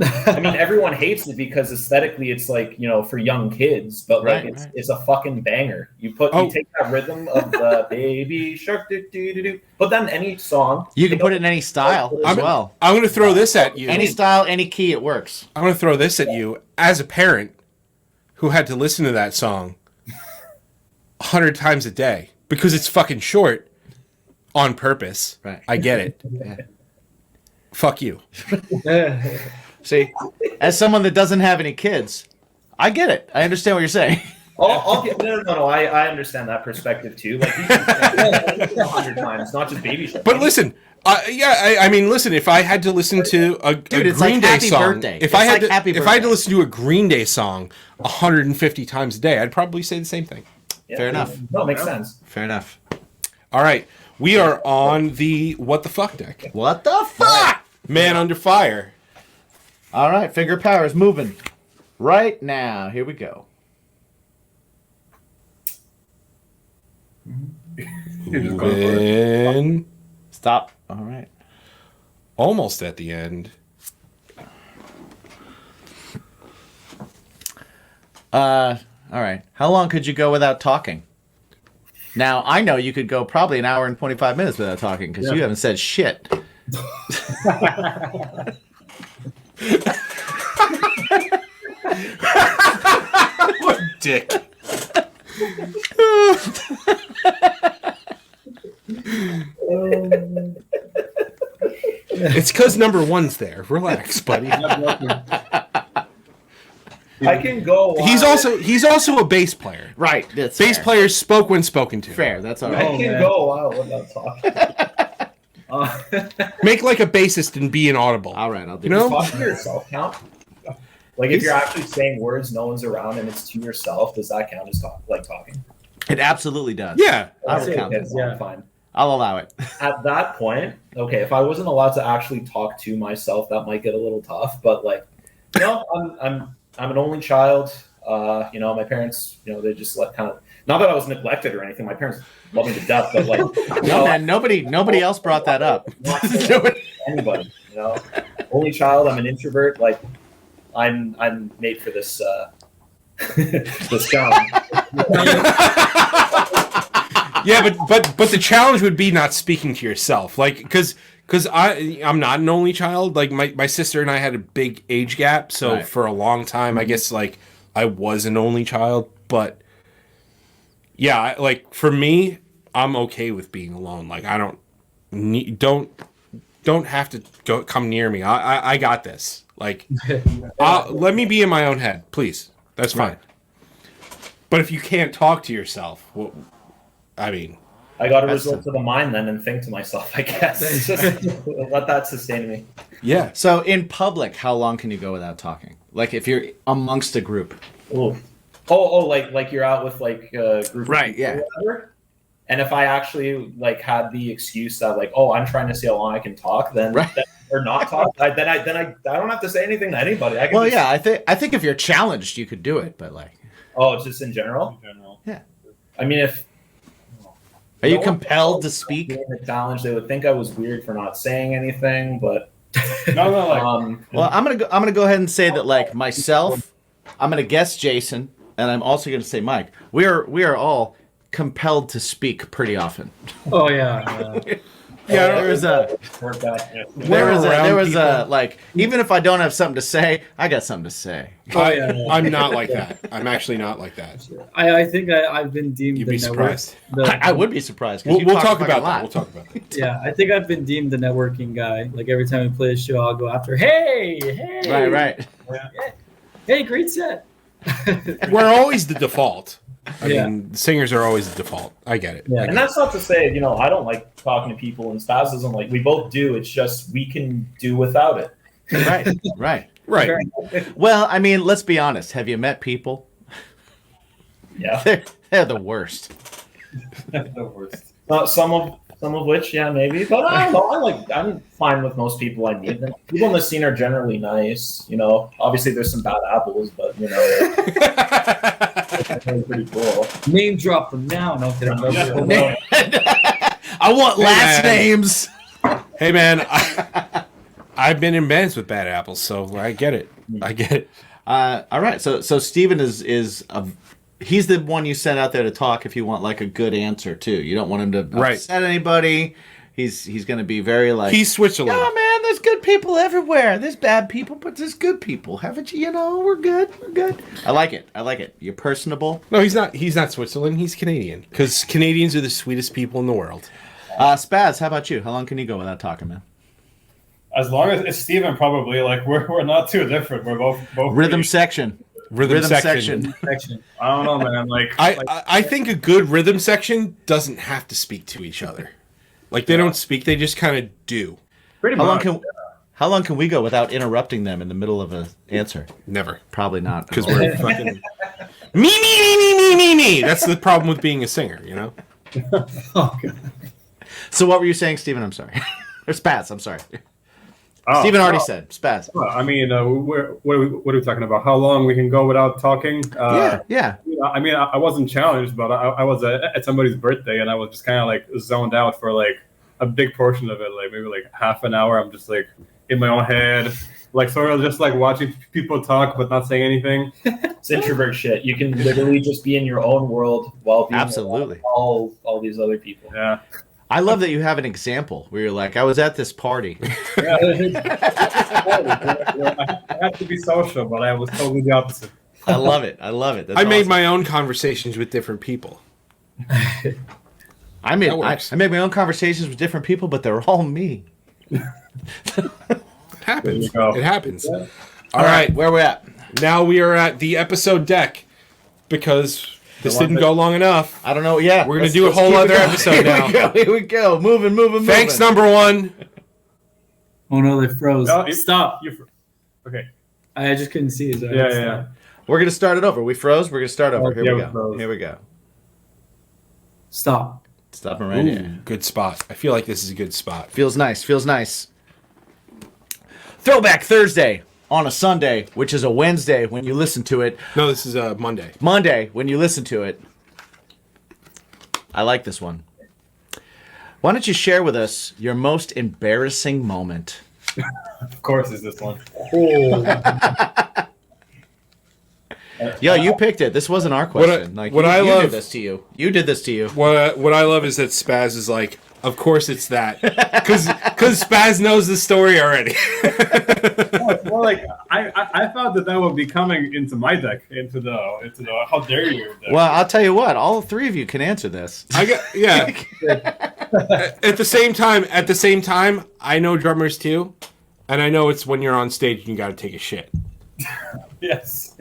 I mean, everyone hates it because aesthetically, it's like for young kids, but like Right, right. it's a fucking banger. You take that rhythm of the Baby Shark, do, but then any song You can put it in any style as well. I'm going to throw this at you. Any style, any key, it works. I'm going to throw this at you as a parent who had to listen to that song 100 times a day because it's fucking short on purpose. Right. I get it. Yeah. Fuck you. See, as someone that doesn't have any kids, I get it. I understand what you're saying. I'll get no. I understand that perspective too. Like you can 100 times, not just Baby Shark. But listen, I mean, listen. If I had to listen to a it's Green like Day Happy song, Birthday. if It's I had like Happy if I had to Birthday. listen to a Green Day song 150 times a day, I'd probably say the same thing. Yeah, Fair enough. No, it makes sense. Fair enough. All right, we are on the what the fuck deck. What the fuck? Man under fire. All right, finger power is moving right now. Here we go. You're just going for it. Moving. Stop. All right. Almost at the end. All right. How long could you go without talking? Now, I know you could go probably an hour and 25 minutes without talking because you haven't said shit. What a dick. It's because number one's there. Relax, buddy. I can go. He's also a bass player. Right. That's Bass fair. players spoke when spoken to. Fair. That's all I right. can go a while without talking. Make like a bassist and be inaudible. All right. I'll do You know? Talk to yourself count. Like if you're actually saying words, no one's around, and it's to yourself. Does that count as talking? It absolutely does. Yeah. I I'd would say count it's it. Yeah. fine. I'll allow it. At that point, okay, if I wasn't allowed to actually talk to myself, that might get a little tough. But like, I'm an only child. My parents, they just like kind of, not that I was neglected or anything. My parents love me to death, but like, No, man. Nobody else brought that up. not to anybody, only child. I'm an introvert. Like, I'm made for this this job. Yeah, but the challenge would be not speaking to yourself, like because I'm not an only child. Like my sister and I had a big age gap, so Right. for a long time, I guess like I was an only child. But yeah, like for me, I'm okay with being alone. Like I don't have to come near me. I got this. Like let me be in my own head, please. That's fine. But if you can't talk to yourself, well, I mean, I got to resort to the mind then and think to myself, I guess. Just let that sustain me. yeah. So in public, how long can you go without talking? Like if you're amongst a group. Ooh. Oh, like you're out with like a group Right, of people yeah. or whatever. And if I actually like had the excuse that like, oh, I'm trying to see how long I can talk, then Right. or not talk, then I don't have to say anything to anybody. I can Well, just, yeah, I think if you're challenged, you could do it, but like, Oh, it's just in general. yeah. I mean, if Are you no one compelled to else speak? doing the challenge, they would think I was weird for not saying anything. But No, like, Well, I'm gonna go ahead and say that like myself, I'm gonna guess Jason, and I'm also gonna say Mike. We are all compelled to speak pretty often. Oh yeah. Yeah, there was a like even if I don't have something to say, I got something to say. I'm not like that. I'm actually not like that. I think I've been deemed. You'd the be network- surprised. I would be surprised. 'Cause We'll you talk fucking about a lot. that. We'll talk about that. Yeah, I think I've been deemed the networking guy. Like every time we play a show, I'll go after. Hey, Right. Hey, great set. We're always the default. I Yeah. mean, singers are always the default. I get it. Yeah. And that's not to say, I don't like talking to people, and Spaz doesn't like. We both do. It's just we can do without it. Right. Right. Well, I mean, let's be honest. Have you met people? Yeah. They're the worst. The worst. Some of which, yeah, maybe. But I don't know. I'm fine with most people I meet. And people in the scene are generally nice. Obviously there's some bad apples, but they're pretty cool. Name drop them now. No kidding. I want last man. names. Hey, man, I've been in bands with bad apples, so I get it. All right. So Steven is he's the one you sent out there to talk if you want like a good answer too. You don't want him to upset anybody. He's going to be very like He's Switzerland. Oh man, there's good people everywhere. There's bad people, but there's good people. Haven't you? We're good. I like it. You're personable. No, he's not. He's not Switzerland. He's Canadian. Because Canadians are the sweetest people in the world. Spaz, how about you? How long can you go without talking, man? as long as it's Steven, probably like we're not too different. We're both Rhythm pretty- section. Rhythm section. I don't know, man. Like I think a good rhythm section doesn't have to speak to each other. Like they don't speak, they just kind of do. pretty How much. How long can we go without interrupting them in the middle of an answer? Never. Probably not. Because we're fucking me. That's the problem with being a singer, you know? Oh, God. So what were you saying, Steven? I'm sorry. Or Spaz, I'm sorry. Oh, Steven already no. said. Spaz. Well, I mean, what are we talking about? How long we can go without talking? Yeah. You know, I mean, I wasn't challenged, but I was at somebody's birthday, and I was just kind of like zoned out for like a big portion of it, like maybe like half an hour. I'm just like in my own head, like sort of just like watching people talk but not saying anything. It's introvert shit. You can literally just be in your own world while being Absolutely. around all these other people. Yeah. I love that you have an example where you're like, I was at this party. I had to be social, but I was totally the opposite. I love it. That's I made awesome. my own conversations with different people. I made That works. my own conversations with different people, but they're all me. It happens. There you go. It happens. All right, where we at? Now we are at the episode deck because this didn't go long enough. I don't know. Yeah, We're going to do a whole keep it other going. episode now. Here we go. Moving. Thanks, number one. Oh no, they froze. No, Stop. Okay. I just couldn't see it. So I Yeah, just yeah. stopped. We're going to start it over. We froze. We're going to start over. Oh, Here yeah, we we go. froze. Here we go. Stop. Stopping right here. Good spot. I feel like this is a good spot. Feels nice. Throwback Thursday on a Sunday, which is a Wednesday when you listen to it. No, this is Monday. Monday when you listen to it. I like this one. Why don't you share with us your most embarrassing moment? Of course, is this one. Yo, you picked it. This wasn't our question. what I you love- did this to you. You did this to you. What I love is that Spaz is like, Of course it's that. Because Spaz knows the story already. It's more like I thought that would be coming into my deck, into the how dare you deck. Well, I'll tell you what. All three of you can answer this. At the same time, I know drummers too, and I know it's when you're on stage and you got to take a shit. Yes.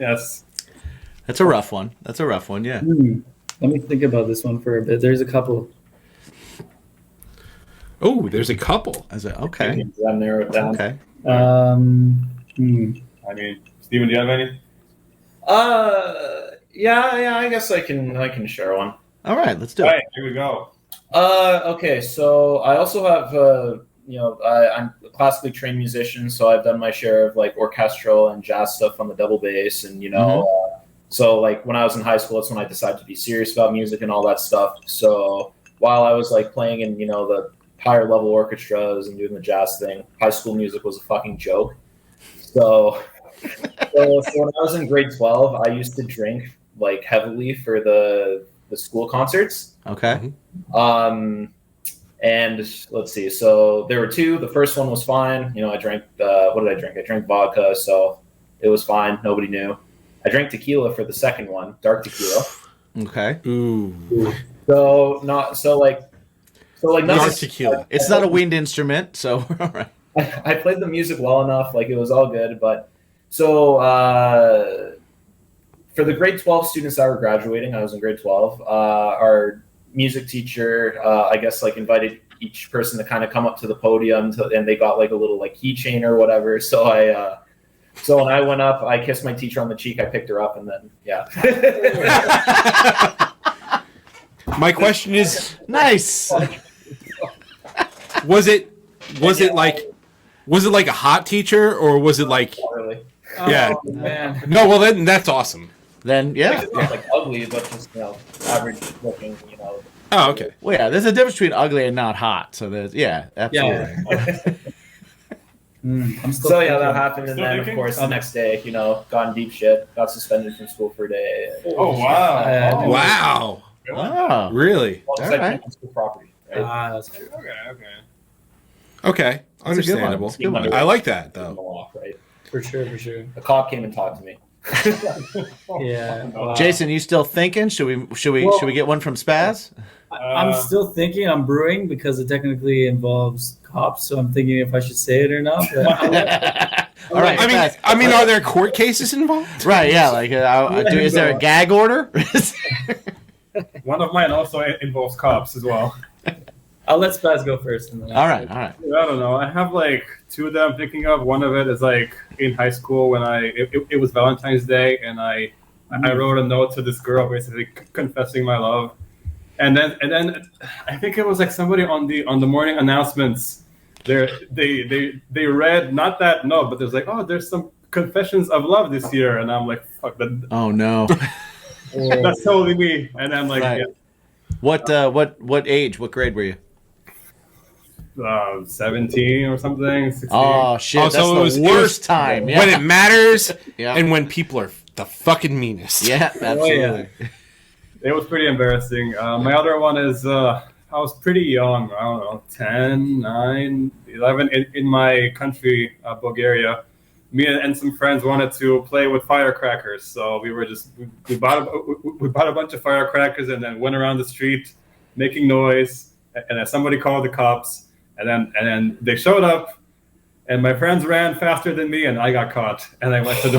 That's a rough one. Yeah. Let me think about this one for a bit. There's a couple. Oh, there's a couple. I was like, okay. I'll narrow it down. Okay. I mean, Steven, do you have any? Yeah, I guess I can share one. All right, let's do All it. right, here we go. Okay, so I also have, I'm a classically trained musician, so I've done my share of like orchestral and jazz stuff on the double bass, and so like when I was in high school, that's when I decided to be serious about music and all that stuff. So while I was like playing in, the higher level orchestras and doing the jazz thing, high school music was a fucking joke. So when I was in grade 12, I used to drink like heavily for the school concerts. Okay. And let's see. So there were two. The first one was fine. I drank. What did I drink? I drank vodka, so it was fine. Nobody knew. I drank tequila for the second one, dark tequila. Okay. Ooh. Dark tequila. It's not a wind instrument, so all right. I played the music well enough, like it was all good. But so for the grade 12 students that were graduating, I was in grade 12. Our music teacher, I guess, like invited each person to kind of come up to the podium, and they got like a little like keychain or whatever. So when I went up, I kissed my teacher on the cheek. I picked her up, and then My question is, Nice. was it like a hot teacher, or was it like really. yeah? Oh, man. No, well then that's awesome. Then yeah. It's not like ugly, but just average looking. Oh, okay. Well, yeah. There's a difference between ugly and not hot. So there's absolutely. I'm still So thinking. that happened, and Still then thinking? of course the next day, got in deep shit, got suspended from school for a day. Oh wow! Wow. Oh. Really? Well, All right. on school property, right? That's true. Okay. Okay. That's a good one. Understandable. That's a good one. I like that In the though. law, right? For sure. The cop came and talked to me. Yeah. Wow. Jason, you still thinking? Should we get one from Spaz? I'm still thinking. I'm brewing because it technically involves cops, so I'm thinking if I should say it or not. But All right. Spaz. I mean, are there court cases involved? Right. Yeah. Like, is there a gag order? One of mine also involves cops as well. I'll let Spaz go first. And then All right. I don't know. I have like two that I'm thinking of. One of it is like in high school when it was Valentine's Day, and I wrote a note to this girl basically confessing my love, and then I think it was like somebody on the morning announcements. They read not that note, but there's like, oh, there's some confessions of love this year, and I'm like, fuck that. Oh no. That's totally me. And I'm like, Right. What age? What grade were you? 17 or something. 16. Oh shit! Oh, That's so it the was worst time. Yeah. When it matters Yeah. and when people are the fucking meanest. Yeah, absolutely. It was pretty embarrassing. My other one is I was pretty young. I don't know, 10, 9, 11 in my country, Bulgaria. Me and some friends wanted to play with firecrackers, so we bought a bunch of firecrackers and then went around the street making noise. And then somebody called the cops, and then they showed up, and my friends ran faster than me, and I got caught, and I went to the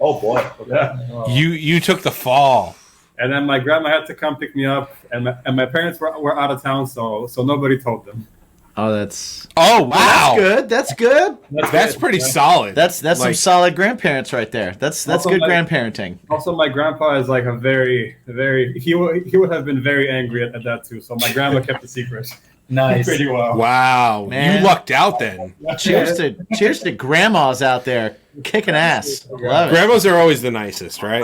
Oh boy. yeah. You took the fall. And then my grandma had to come pick me up, and my parents were out of town, so nobody told them. Oh, that's Oh wow. That's good. That's pretty solid. That's some Like- solid grandparents right there. That's Also, good like- grandparenting. Also, my grandpa is like a very he would have been very angry at that too. So my grandma kept the secret nice. pretty well. Wow. Man. You lucked out then. Cheers to grandmas out there kicking ass. Love it. Grandmas are always the nicest, right?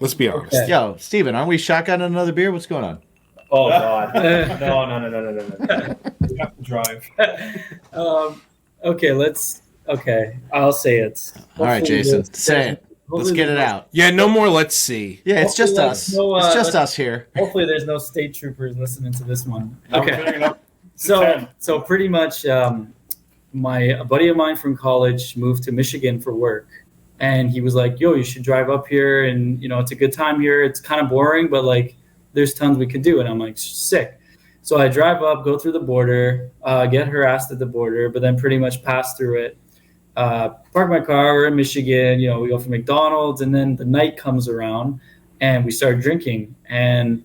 Let's be honest. Okay. Yo, Steven, aren't we shotgunning another beer? What's going on? Oh god. No. You have to drive. Okay, I'll say it. All right, Hopefully Jason, there's- say it. Let's get it out. Yeah, no more. Let's see. Yeah, it's just Hopefully, us. no, It's just let's- us here. Hopefully, there's no state troopers listening to this one. I'm Okay. clearing up. So pretty much, a buddy of mine from college moved to Michigan for work, and he was like, "Yo, you should drive up here, and it's a good time here. It's kind of boring, but like, there's tons we could do." And I'm like, "Sick." So I drive up, go through the border, get harassed at the border, but then pretty much pass through it. Park my car. We're in Michigan. We go for McDonald's, and then the night comes around, and we start drinking. And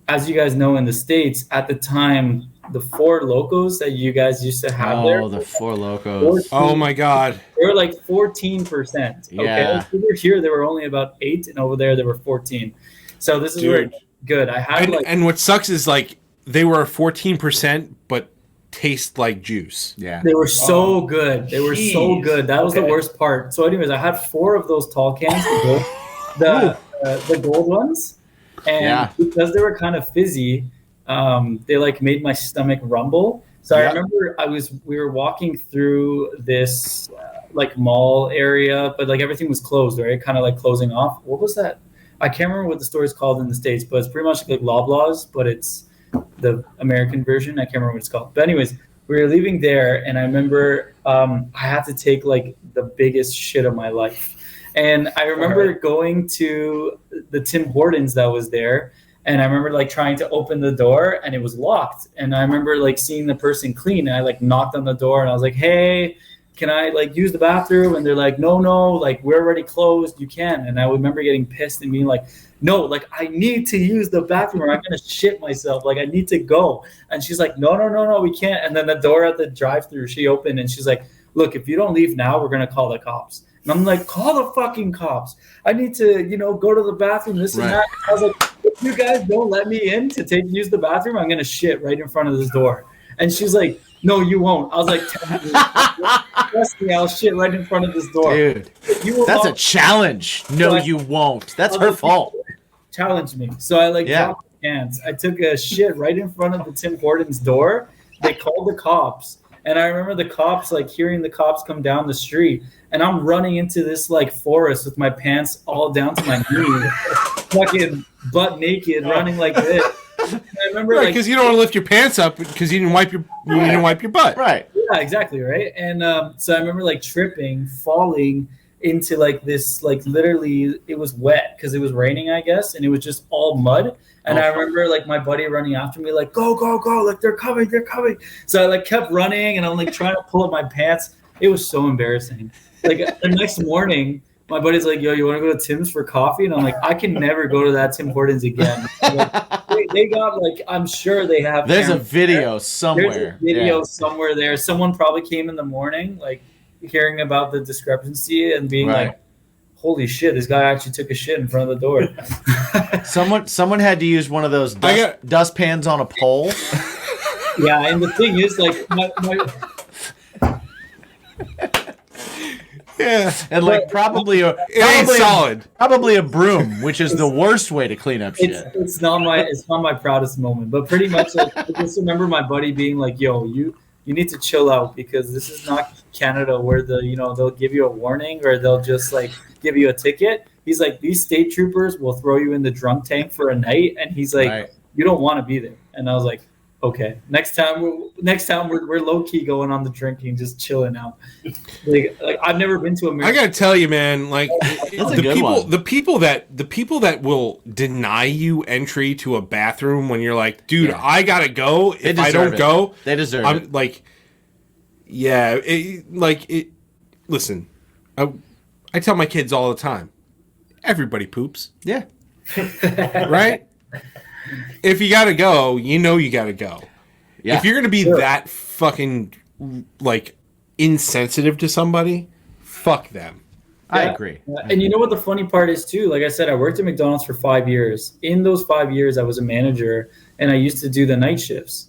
as you guys know, in the States at the time, the Four Locos that you guys used to have there. Oh, the Four Locos. Oh my God. They were like 14%. Okay, Yeah. over here they were only about 8, and over there they were 14. So this is where Dude. good. I had And what sucks is like they were 14%, but taste like juice. Yeah. they were so good. They were so Jeez. good. That was the Okay. worst part. So, anyways, I had 4 of those tall cans, the gold ones, and Yeah. because they were kind of fizzy, they like made my stomach rumble. So I Yeah. remember we were walking through this like mall area, but like everything was closed, right? Kind of like closing off. What was that? I can't remember what the store is called in the States, but it's pretty much like Loblaws, but it's the American version. I can't remember what it's called. But anyways, we were leaving there, and I remember I had to take like the biggest shit of my life. And I remember going to the Tim Hortons that was there, and I remember like trying to open the door, and it was locked. And I remember like seeing the person clean, and I like knocked on the door, and I was like, "Hey, can I like use the bathroom?" And they're like, no, like we're already closed, you can. And I remember getting pissed and being like, no, like I need to use the bathroom or I'm gonna shit myself, like I need to go. And she's like, no, we can't. And then the door at the drive-through, she opened, and she's like, look, if you don't leave now, we're gonna call the cops. And I'm like, call the fucking cops, I need to go to the bathroom, this and Right. that. I was like, if you guys don't let me in to use the bathroom, I'm gonna shit right in front of this door. And she's like, no, you won't. I was like, trust me, I'll shit right in front of this door. Dude, You will that's a not challenge. No, you won't. That's her fault. challenge me. So I Yeah. dropped my pants. I took a shit right in front of the Tim Hortons door. They called the cops. And I remember the cops, like hearing the cops come down the street. And I'm running into this like forest with my pants all down to my knees, fucking butt naked, running like this. And I remember like Because you don't want to lift your pants up because you didn't wipe your butt. Right. yeah, exactly, right? And so I remember like tripping, falling into like this, like literally it was wet because it was raining, I guess, and it was just all mud. And I remember like my buddy running after me, like, go, like they're coming. So I like kept running, and I'm like trying to pull up my pants. It was so embarrassing. Like the next morning, my buddy's like, yo, you want to go to Tim's for coffee? And I'm like, I can never go to that Tim Hortons again. Like, they got like, I'm sure they have. There's a cameras video there. somewhere. There's a video Yeah. somewhere there. Someone probably came in the morning, like hearing about the discrepancy and being Right. like, holy shit, this guy actually took a shit in front of the door. Someone had to use one of those dustpans on a pole. Yeah, and the thing is, like, Yeah. And like probably a broom, which is the worst way to clean up shit. it's not my proudest moment, but pretty much like, I just remember my buddy being like, yo, you need to chill out because this is not Canada where they'll give you a warning or they'll just like give you a ticket. He's like, these state troopers will throw you in the drunk tank for a night, and he's like, Right. you don't want to be there. And I was like, okay, next time we're low key going on the drinking, just chilling out. Like I've never been to America. I gotta tell you, man, like That's a good one. the people that will deny you entry to a bathroom when you're like, dude, Yeah. I gotta go. If I deserve don't it. go, They deserve I'm it. like, yeah, listen, I tell my kids all the time, everybody poops, Yeah. right? If you gotta go, you gotta go. Yeah. If you're gonna be that fucking like insensitive to somebody, fuck them. I Yeah. agree. And you know what the funny part is too? Like I said, I worked at McDonald's for 5 years. In those 5 years, I was a manager, and I used to do the night shifts.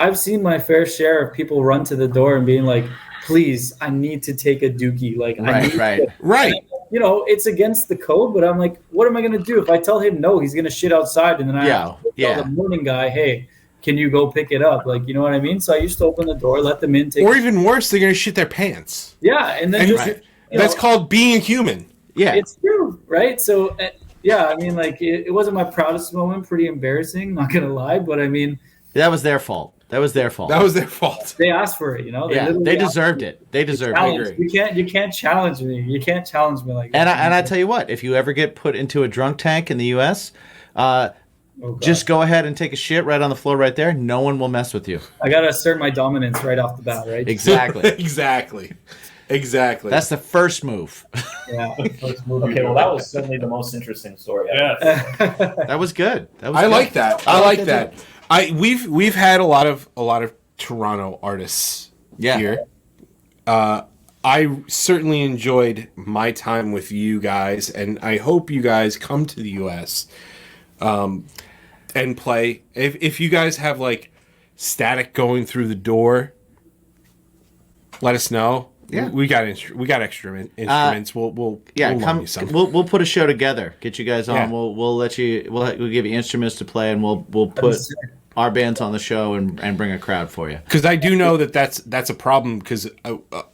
I've seen my fair share of people run to the door and being like, please, I need to take a dookie. Like, I need Right. to. Right. It's against the code, but I'm like, what am I going to do? If I tell him no, he's going to shit outside, and then I have to tell the morning guy, hey, can you go pick it up? Like, you know what I mean? So I used to open the door, let them in. Or even worse, they're gonna shit their pants. Yeah, and then And just... that's called being a human. Yeah. It's true, right? So, yeah, I mean, like, it wasn't my proudest moment. Pretty embarrassing, not gonna lie. But I mean, That was their fault. That was their fault. That was their fault. they asked for it, you know. yeah, literally they asked deserved for it. They deserved it. Challenge. You can't challenge me. You can't challenge me like that. And I tell you what, if you ever get put into a drunk tank in the U.S., Oh, God. just go ahead and take a shit right on the floor right there. No one will mess with you. I gotta assert my dominance right off the bat, right? Exactly. Exactly. That's the first move. Yeah. Okay, well, that was certainly the most interesting story. Yes. That was good. That was I good. like that. I like that. We've had a lot of Toronto artists here. I certainly enjoyed my time with you guys, and I hope you guys come to the U.S. And play. If you guys have like static going through the door, let us know. Yeah. we got extra instruments. We'll loan come. you some. We'll put a show together. Get you guys on. Yeah. We'll let you. We'll give you instruments to play, and we'll put our bands on the show and bring a crowd for you. Because I do know that's a problem. Because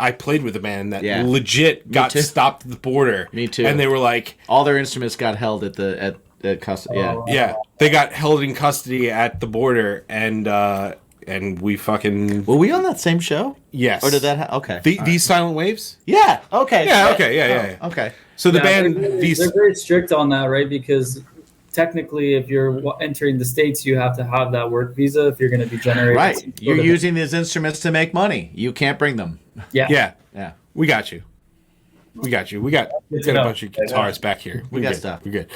I played with a band that legit got too. stopped at the border. Me too. And they were like, All their instruments got held at custody. Yeah. yeah, they got held in custody at the border, and we fucking Were we on that same show? yes. Or did that? Okay. These Silent Waves? Yeah. Okay. Yeah. Okay. Yeah. Okay. So the Yeah, band they're very strict on that, right? Because technically, if you're entering the States, you have to have that work visa if you're going to be generating. Right. You're using these instruments to make money. You can't bring them. Yeah. Yeah. we got you. We got a bunch of guitars back here. We got good. stuff. We're good.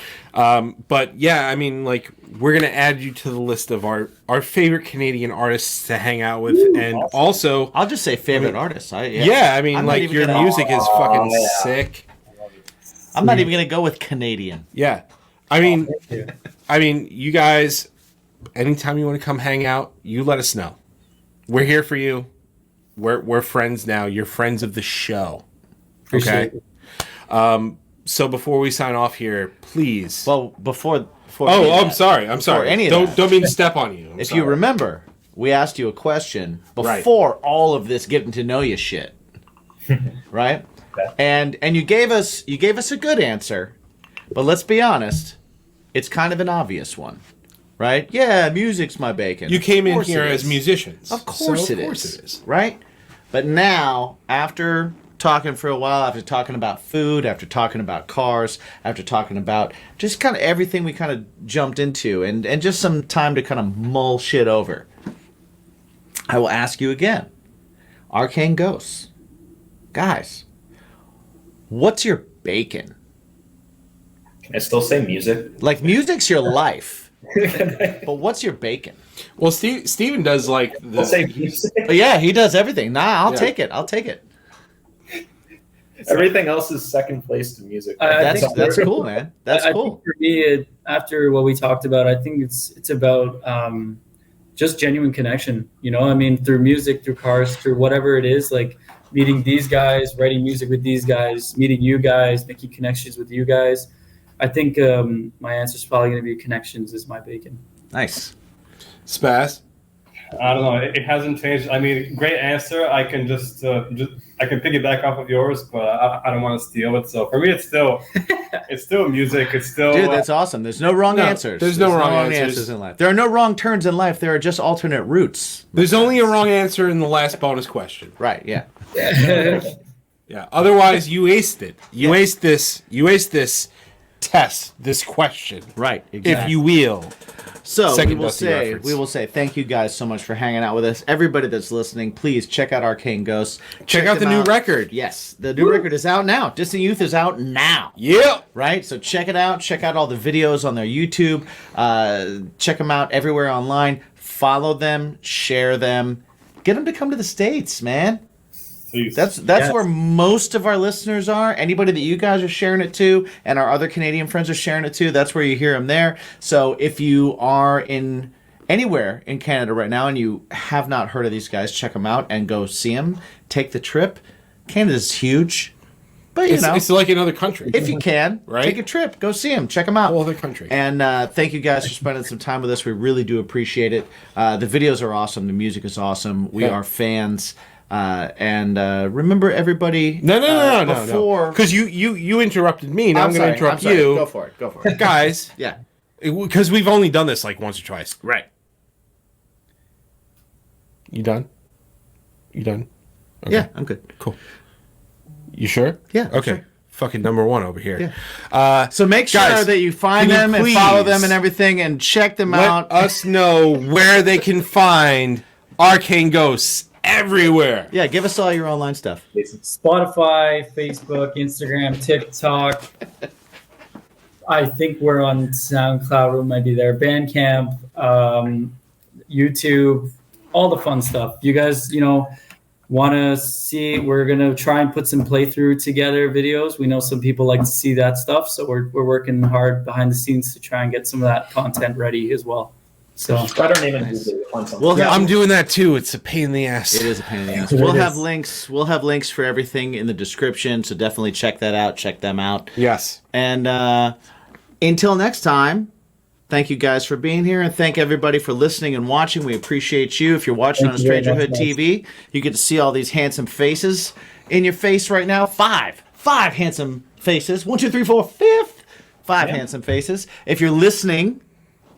But yeah, I mean, like, we're gonna add you to the list of our favorite Canadian artists to hang out with, and awesome. also, I'll just say favorite artists. yeah, I mean, I'm not like, even your gonna- music is fucking yeah. sick. I'm not even gonna go with Canadian. Yeah, I mean, you guys, anytime you want to come hang out, you let us know. We're here for you. We're friends now. You're friends of the show. Appreciate Okay. it. So before we sign off here, please. Well, before. I'm sorry. I'm sorry. any of that. Don't mean to step on you. I'm If sorry. you remember, we asked you a question Right. before all of this getting to know you shit, right? And you gave us a good answer, but let's be honest, it's kind of an obvious one, right? Yeah, music's my bacon. You came Of in course here it as is. musicians. Of course So it of course is. it is. Right? But now, after talking for a while, after talking about food, after talking about cars, after talking about just kind of everything we kind of jumped into, and just some time to kind of mull shit over, I will ask you again. Arcane Ghosts. Guys, what's your bacon? Can I still say music? Like, music's your life, but what's your bacon? Well, Steven does like the. I'll say music. But yeah, he does everything. Nah, I'll Yeah. take it. I'll take it. Everything else is second place to music. I think That's cool, man. That's I cool. think for me, after what we talked about, I think it's about just genuine connection. You know, I mean, through music, through cars, through whatever it is, like meeting these guys, writing music with these guys, meeting you guys, making connections with you guys. I think my answer is probably going to be connections is my bacon. Nice. Spaz. I don't know. It hasn't changed. I mean, great answer. I can just I can piggyback off of yours, but I don't want to steal it. So for me, it's still music. It's still Dude, that's awesome. There's no wrong No, answers. there's no wrong answers. in life. There are no wrong turns in life. There are just alternate routes. There's only a wrong answer in the last bonus question. Right, yeah. Yeah. Otherwise, you aced it. You aced this. You aced this test. This question. Right, If you will. So Second Dusty reference. we will say thank you guys so much for hanging out with us. Everybody that's listening, please check out Arcane Ghosts. Check out the them new record. Yes, the new record is out now. Distant Youth is out now. Yep. Right? So check it out. Check out all the videos on their YouTube. Check them out everywhere online. Follow them. Share them. Get them to come to the States, man. Please. That's where most of our listeners are. Anybody that you guys are sharing it to, and our other Canadian friends are sharing it to, that's where you hear them there. So if you are in anywhere in Canada right now and you have not heard of these guys, check them out and go see them. Take the trip. Canada's huge, but you know, It's like another country. if you can, Right? take a trip, go see them, check them out. Whole other country. And thank you guys for spending some time with us. We really do appreciate it. The videos are awesome. The music is awesome. We Yeah. are fans. And remember, everybody. No. Before, Because you interrupted me. Now I'm going to sorry, interrupt I'm sorry. you. Go for it. Guys. Yeah. Because we've only done this like once or twice. Right. You done? Okay. Yeah, I'm good. Cool. You sure? Yeah, Okay. sure. Fucking number one over here. Yeah. So make sure guys, that you find can you them and follow please them and everything and check them Let out. us know where they can find Arcane Ghosts everywhere. Yeah, give us all your online stuff. Spotify, Facebook, Instagram, TikTok. I think we're on SoundCloud. We might be there. Bandcamp, YouTube, all the fun stuff. You guys, want to see, we're going to try and put some playthrough together videos. We know some people like to see that stuff, so we're working hard behind the scenes to try and get some of that content ready as well. So Write our name in Google. We'll have, I'm doing that too. It's a pain in the ass. It is a pain in the ass. It We'll is. have links. We'll have links for everything in the description, so definitely check that out. Check them out. Yes. And until next time, thank you guys for being here, and thank everybody for listening and watching. We appreciate you. If you're watching on Thank you very Stranger Hood much, TV, you get to see all these handsome faces in your face right now. Five handsome faces. 1, 2, 3, 4, fifth. Five handsome faces. If you're listening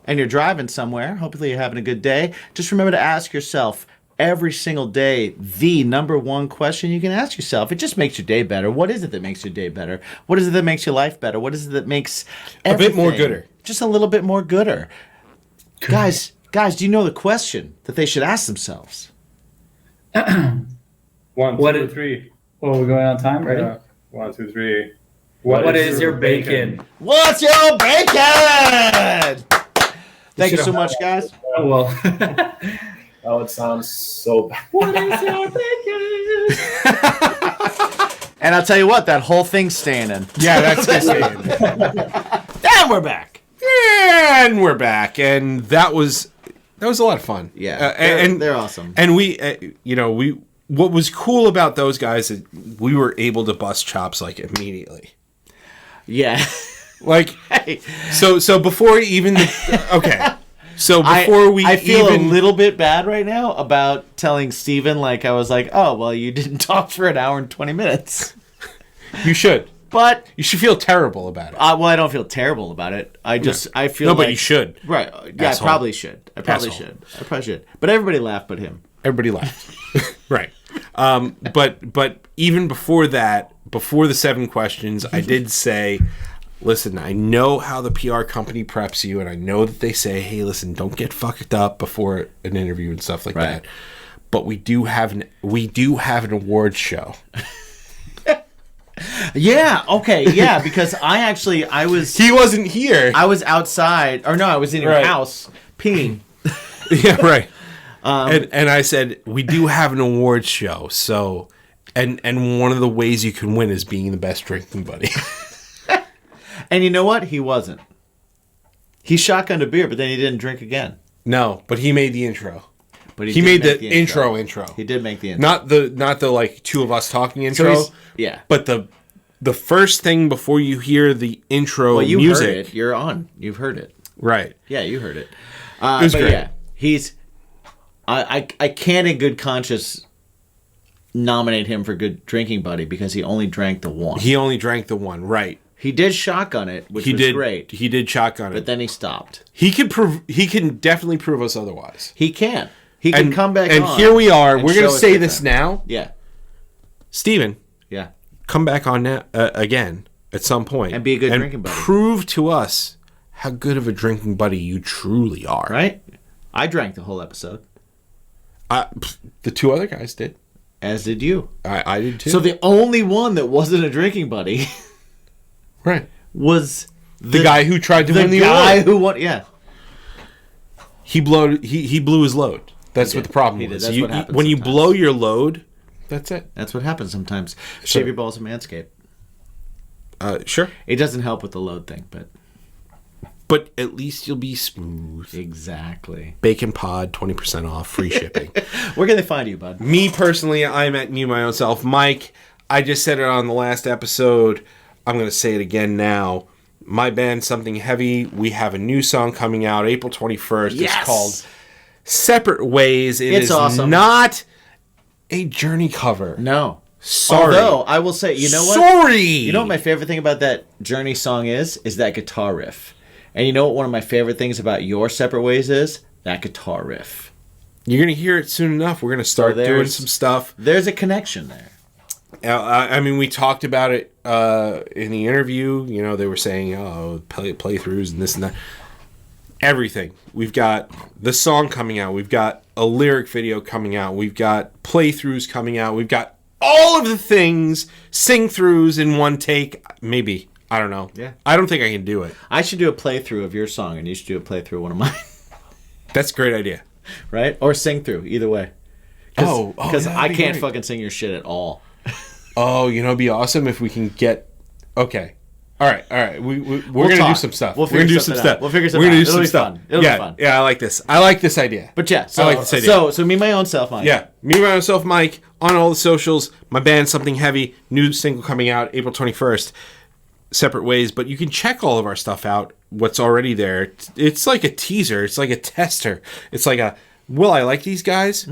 and you're driving somewhere, hopefully you're having a good day, just remember to ask yourself every single day the number one question you can ask yourself. It just makes your day better. What is it that makes your day better? What is it that makes your life better? What is it that makes A bit more everything gooder. just a little bit more gooder? Guys, do you know the question that they should ask themselves? 1, 2, 3. Oh, we're going on time? Ready? 1, 2, 3. What is your bacon? What's your bacon? Thank you so much, guys. Oh, well. Oh, it sounds so bad. What is your bacon? And I'll tell you what, that whole thing's staying in. Yeah, that's just it. And we're back. And we're back, and that was a lot of fun. Yeah, and they're awesome. And we, what was cool about those guys is we were able to bust chops like immediately. Yeah. Like, Hey. so before even okay. So before I feel a little bit bad right now about telling Steven, I was like, oh, well, you didn't talk for an hour and 20 minutes. you should. But You should feel terrible about it. well, I don't feel terrible about it. I feel But you should. Right. Yeah, Asshole. I probably should. I probably Asshole. should. But everybody laughed but him. Everybody laughed. Right. But even before that, before the 7 questions, I did say, listen, I know how the PR company preps you, and I know that they say, hey, listen, don't get fucked up before an interview and stuff like Right. that. But we do have an awards show. Yeah. Okay. Yeah. Because He wasn't here. I was outside, or no, I was in your Right. house peeing. Yeah, right. And I said, we do have an awards show, so and one of the ways you can win is being the best drinking buddy. And you know what? He wasn't. He shotgunned a beer, but then he didn't drink again. No, but he made the intro. But He did made make the intro. He did make the intro. Not the like two of us talking intro. he's- yeah. But the first thing before you hear the intro Well, you music. heard it. You're on. You've heard it. Right. Yeah, you heard it. It was but great. yeah, he's. I can't in good conscience nominate him for good drinking buddy because he only drank the one. He only drank the one, right. He did shotgun it, which He was did great. He did shotgun But it. then he stopped. He can definitely prove us otherwise. He can. He can come back and on here we are. and We're going show to us say this different. now. Yeah. Steven, Yeah. come back on now, again at some point. And be a good drinking buddy. Prove to us how good of a drinking buddy you truly are. Right? I drank the whole episode, The 2 other guys did. as did you. I did too. So the only one that wasn't a drinking buddy right. was The guy who tried to the win the guy award. who won. Yeah. He blew his load. That's what the problem He did. was. That's what happens when you sometimes. blow your load, that's it. That's what happens sometimes. Shave your balls and manscape. Sure. It doesn't help with the load thing, but But at least you'll be smooth. exactly. Bacon Pod, 20% off, free shipping. Where can they find you, bud? Me personally, I'm at Me My Own Self. Mike, I just said it on the last episode. I'm going to say it again now. My band, Something Heavy, we have a new song coming out April 21st. Yes! It's called Separate Ways. It's awesome. Not a Journey cover. No. Sorry. Although, I will say, you know what? Sorry! You know what my favorite thing about that Journey song is? Is that guitar riff. And you know what one of my favorite things about your Separate Ways is? That guitar riff. You're going to hear it soon enough. We're going to start doing some stuff. There's a connection there. I mean, we talked about it in the interview. You know, they were saying, playthroughs and this and that. Everything. We've got the song coming out. We've got a lyric video coming out. We've got playthroughs coming out. We've got all of the things, sing-throughs in one take. Maybe. I don't know. Yeah. I don't think I can do it. I should do a playthrough of your song, and you should do a playthrough of one of mine. That's a great idea. Right? Or sing through, either way. Because I can't great. fucking sing your shit at all. Oh, you know, it'd be awesome if we can get... Okay. All right. We're going to do some stuff. We'll We're going to do some stuff. We're going to do some stuff. It'll be fun. Yeah, I like this. I like this idea. But yeah, I like this idea. So me, my own self, Mike. Yeah, me, myself, Mike, on all the socials. My band, Something Heavy, new single coming out April 21st. Separate Ways, but you can check all of our stuff out, what's already there. It's like a teaser. It's like a tester. It's like a, will I like these guys?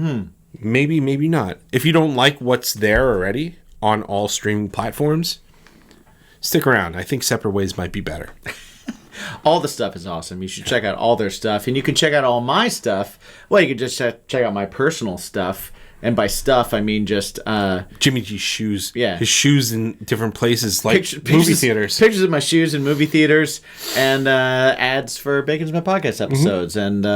Maybe, maybe not. If you don't like what's there already on all streaming platforms, stick around. I think Separate Ways might be better. All the stuff is awesome. You should check out all their stuff. And you can check out all my stuff. Well, you can just check out my personal stuff. And by stuff, I mean just... Jimmy G's shoes. Yeah. His shoes in different places, like movie theaters. Pictures of my shoes in movie theaters. And ads for Bacon's My Podcast episodes. And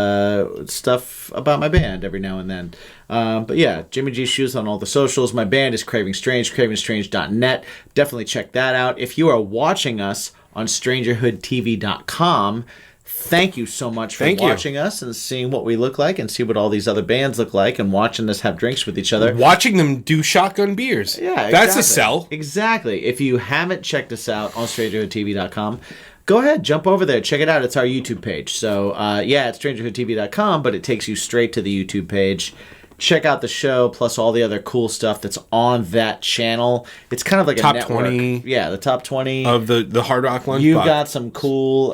stuff about my band every now and then. But yeah, Jimmy G's shoes on all the socials. My band is Craving Strange, cravingstrange.net. Definitely check that out. If you are watching us on strangerhoodtv.com... Thank you so much for watching us and seeing what we look like and see what all these other bands look like and watching us have drinks with each other. Watching them do shotgun beers. Yeah, exactly. That's a sell. Exactly. If you haven't checked us out on strangerhoodtv.com, go ahead, jump over there. Check it out. It's our YouTube page. So, it's strangerhoodtv.com, but it takes you straight to the YouTube page. Check out the show, plus all the other cool stuff that's on that channel. It's kind of like top a network. 20. Yeah, the top 20 of the Hard Rock Lunch. You've got some cool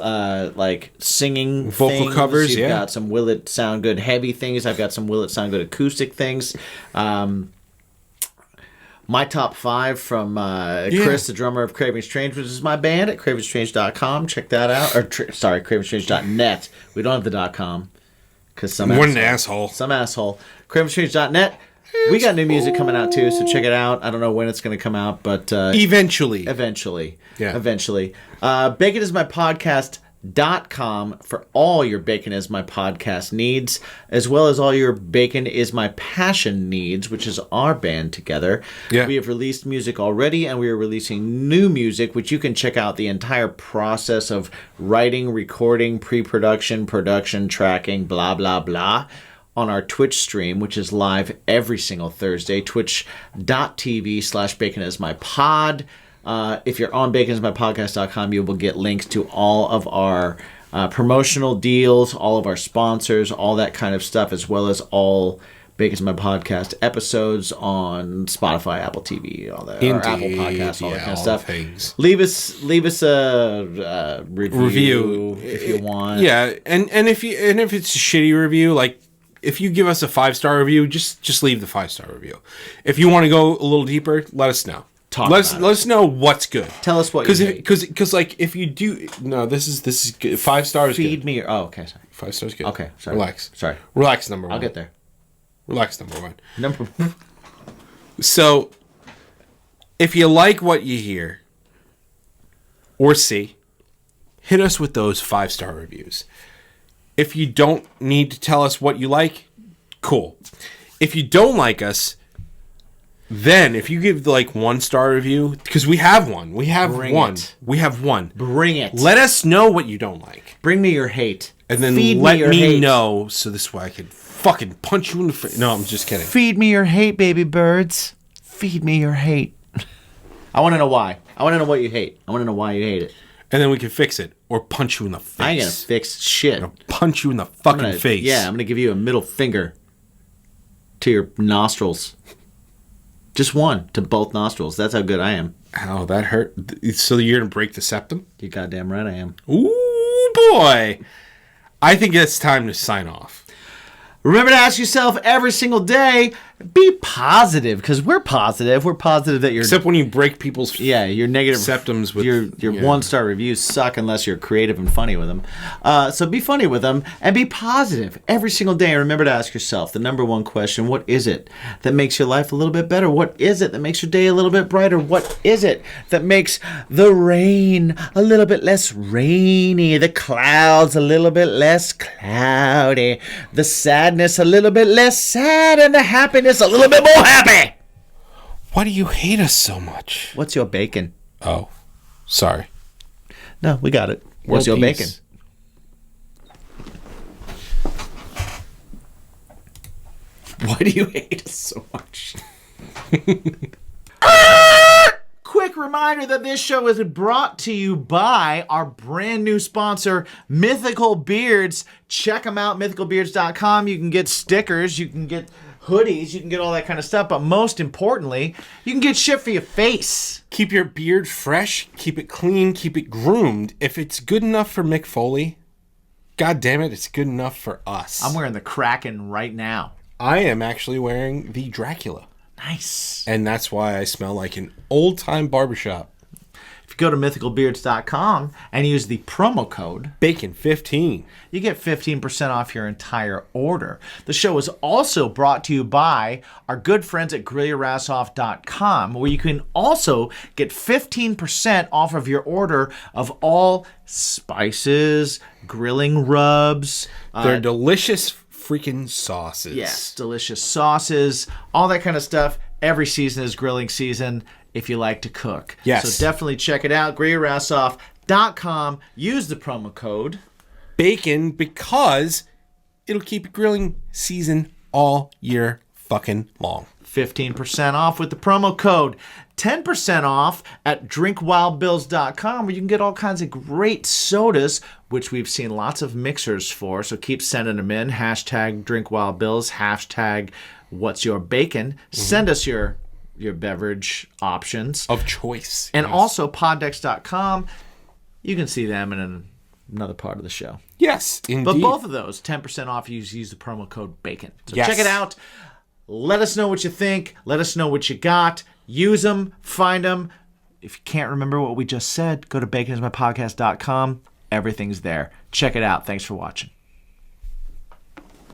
like singing vocal things. covers. You've got some Will It Sound Good heavy things. I've got some Will It Sound Good acoustic things. My top 5 from Chris, the drummer of Craving Strange, which is my band at cravingstrange.com. Check that out. cravingstrange.net. We don't have the .com. Because some asshole. Some asshole. cravingstrange.net. We got new music coming out too, so check it out. I don't know when it's going to come out, but eventually. Yeah. Eventually. BaconIsMyPodcast.com for all your Bacon Is My Podcast needs, as well as all your Bacon Is My Passion needs, which is our band together. Yeah. We have released music already, and we are releasing new music, which you can check out the entire process of writing, recording, pre-production, production, tracking, blah, blah, blah, on our Twitch stream, which is live every single Thursday, twitch.tv/baconismypod. If you're on baconismypodcast.com, you will get links to all of our promotional deals, all of our sponsors, all that kind of stuff, as well as all Bacon's My Podcast episodes on Spotify, Apple TV, all that, or Apple Podcasts, all that kind of stuff. Things. Leave us a review if you want. Yeah, and if it's a shitty review, like if you give us a 5-star review, just leave the 5-star review. If you want to go a little deeper, let us know. Let us know what's good. Tell us what you hate. Because like if you do this is good. 5 stars. Feed good. me. Okay, sorry. 5 stars good. Okay, sorry. Relax. Sorry. Relax. Number 1. I'll get there. Relax. Number 1. Number 1. So, if you like what you hear or see, hit us with those 5-star reviews. If you don't need to tell us what you like, cool. If you don't like us, then if you give like 1-star review, because we have one. We have one. We have one. Bring it. Let us know what you don't like. Bring me your hate. And then let me know so this way I can fucking punch you in the face. No, I'm just kidding. Feed me your hate, baby birds. Feed me your hate. I want to know why. I want to know what you hate. I want to know why you hate it. And then we can fix it or punch you in the face. I ain't gonna fix shit. I'm gonna punch you in the fucking face. Yeah, I'm gonna give you a middle finger to your nostrils. Just one to both nostrils. That's how good I am. Ow, that hurt. So you're gonna break the septum? You goddamn right I am. Ooh, boy. I think it's time to sign off. Remember to ask yourself every single day, be positive, because we're positive. We're positive that you're... Except when you break people's your negative septums with your 1-star reviews suck unless you're creative and funny with them. So be funny with them and be positive every single day. And remember to ask yourself the number one question: what is it that makes your life a little bit better? What is it that makes your day a little bit brighter? What is it that makes the rain a little bit less rainy, the clouds a little bit less cloudy, the sadness a little bit less sad, and the happiness a little bit more happy? Why do you hate us so much? What's your bacon? Oh, sorry. No, we got it. What's your bacon? Why do you hate us so much? Quick reminder that this show is brought to you by our brand new sponsor, Mythical Beards. Check them out, mythicalbeards.com. You can get stickers, you can get hoodies, you can get all that kind of stuff, but most importantly, you can get shit for your face. Keep your beard fresh, keep it clean, keep it groomed. If it's good enough for Mick Foley, god damn it, it's good enough for us. I'm wearing the Kraken right now. I am actually wearing the Dracula. Nice. And that's why I smell like an old-time barbershop. If you go to mythicalbeards.com and use the promo code BACON15, you get 15% off your entire order. The show is also brought to you by our good friends at GrillYourAssOff.com, where you can also get 15% off of your order of all spices, grilling rubs. They're delicious freaking sauces. Yes, delicious sauces, all that kind of stuff. Every season is grilling season if you like to cook. Yes. So definitely check it out. GrillYourAssOff.com. Use the promo code BACON because it'll keep grilling season all year fucking long. 15% off with the promo code. 10% off at drinkwildbills.com, where you can get all kinds of great sodas, which we've seen lots of mixers for. So keep sending them in. Hashtag drinkwildbills. Hashtag what's your bacon. Send us your beverage options Of choice. and also poddex.com. You can see them in another part of the show. Yes, indeed. But both of those, 10% off, use the promo code BACON. So Yes. check it out. Let us know what you think. Let us know what you got. Use them. Find them. If you can't remember what we just said, go to baconismypodcast.com. Everything's there. Check it out. Thanks for watching.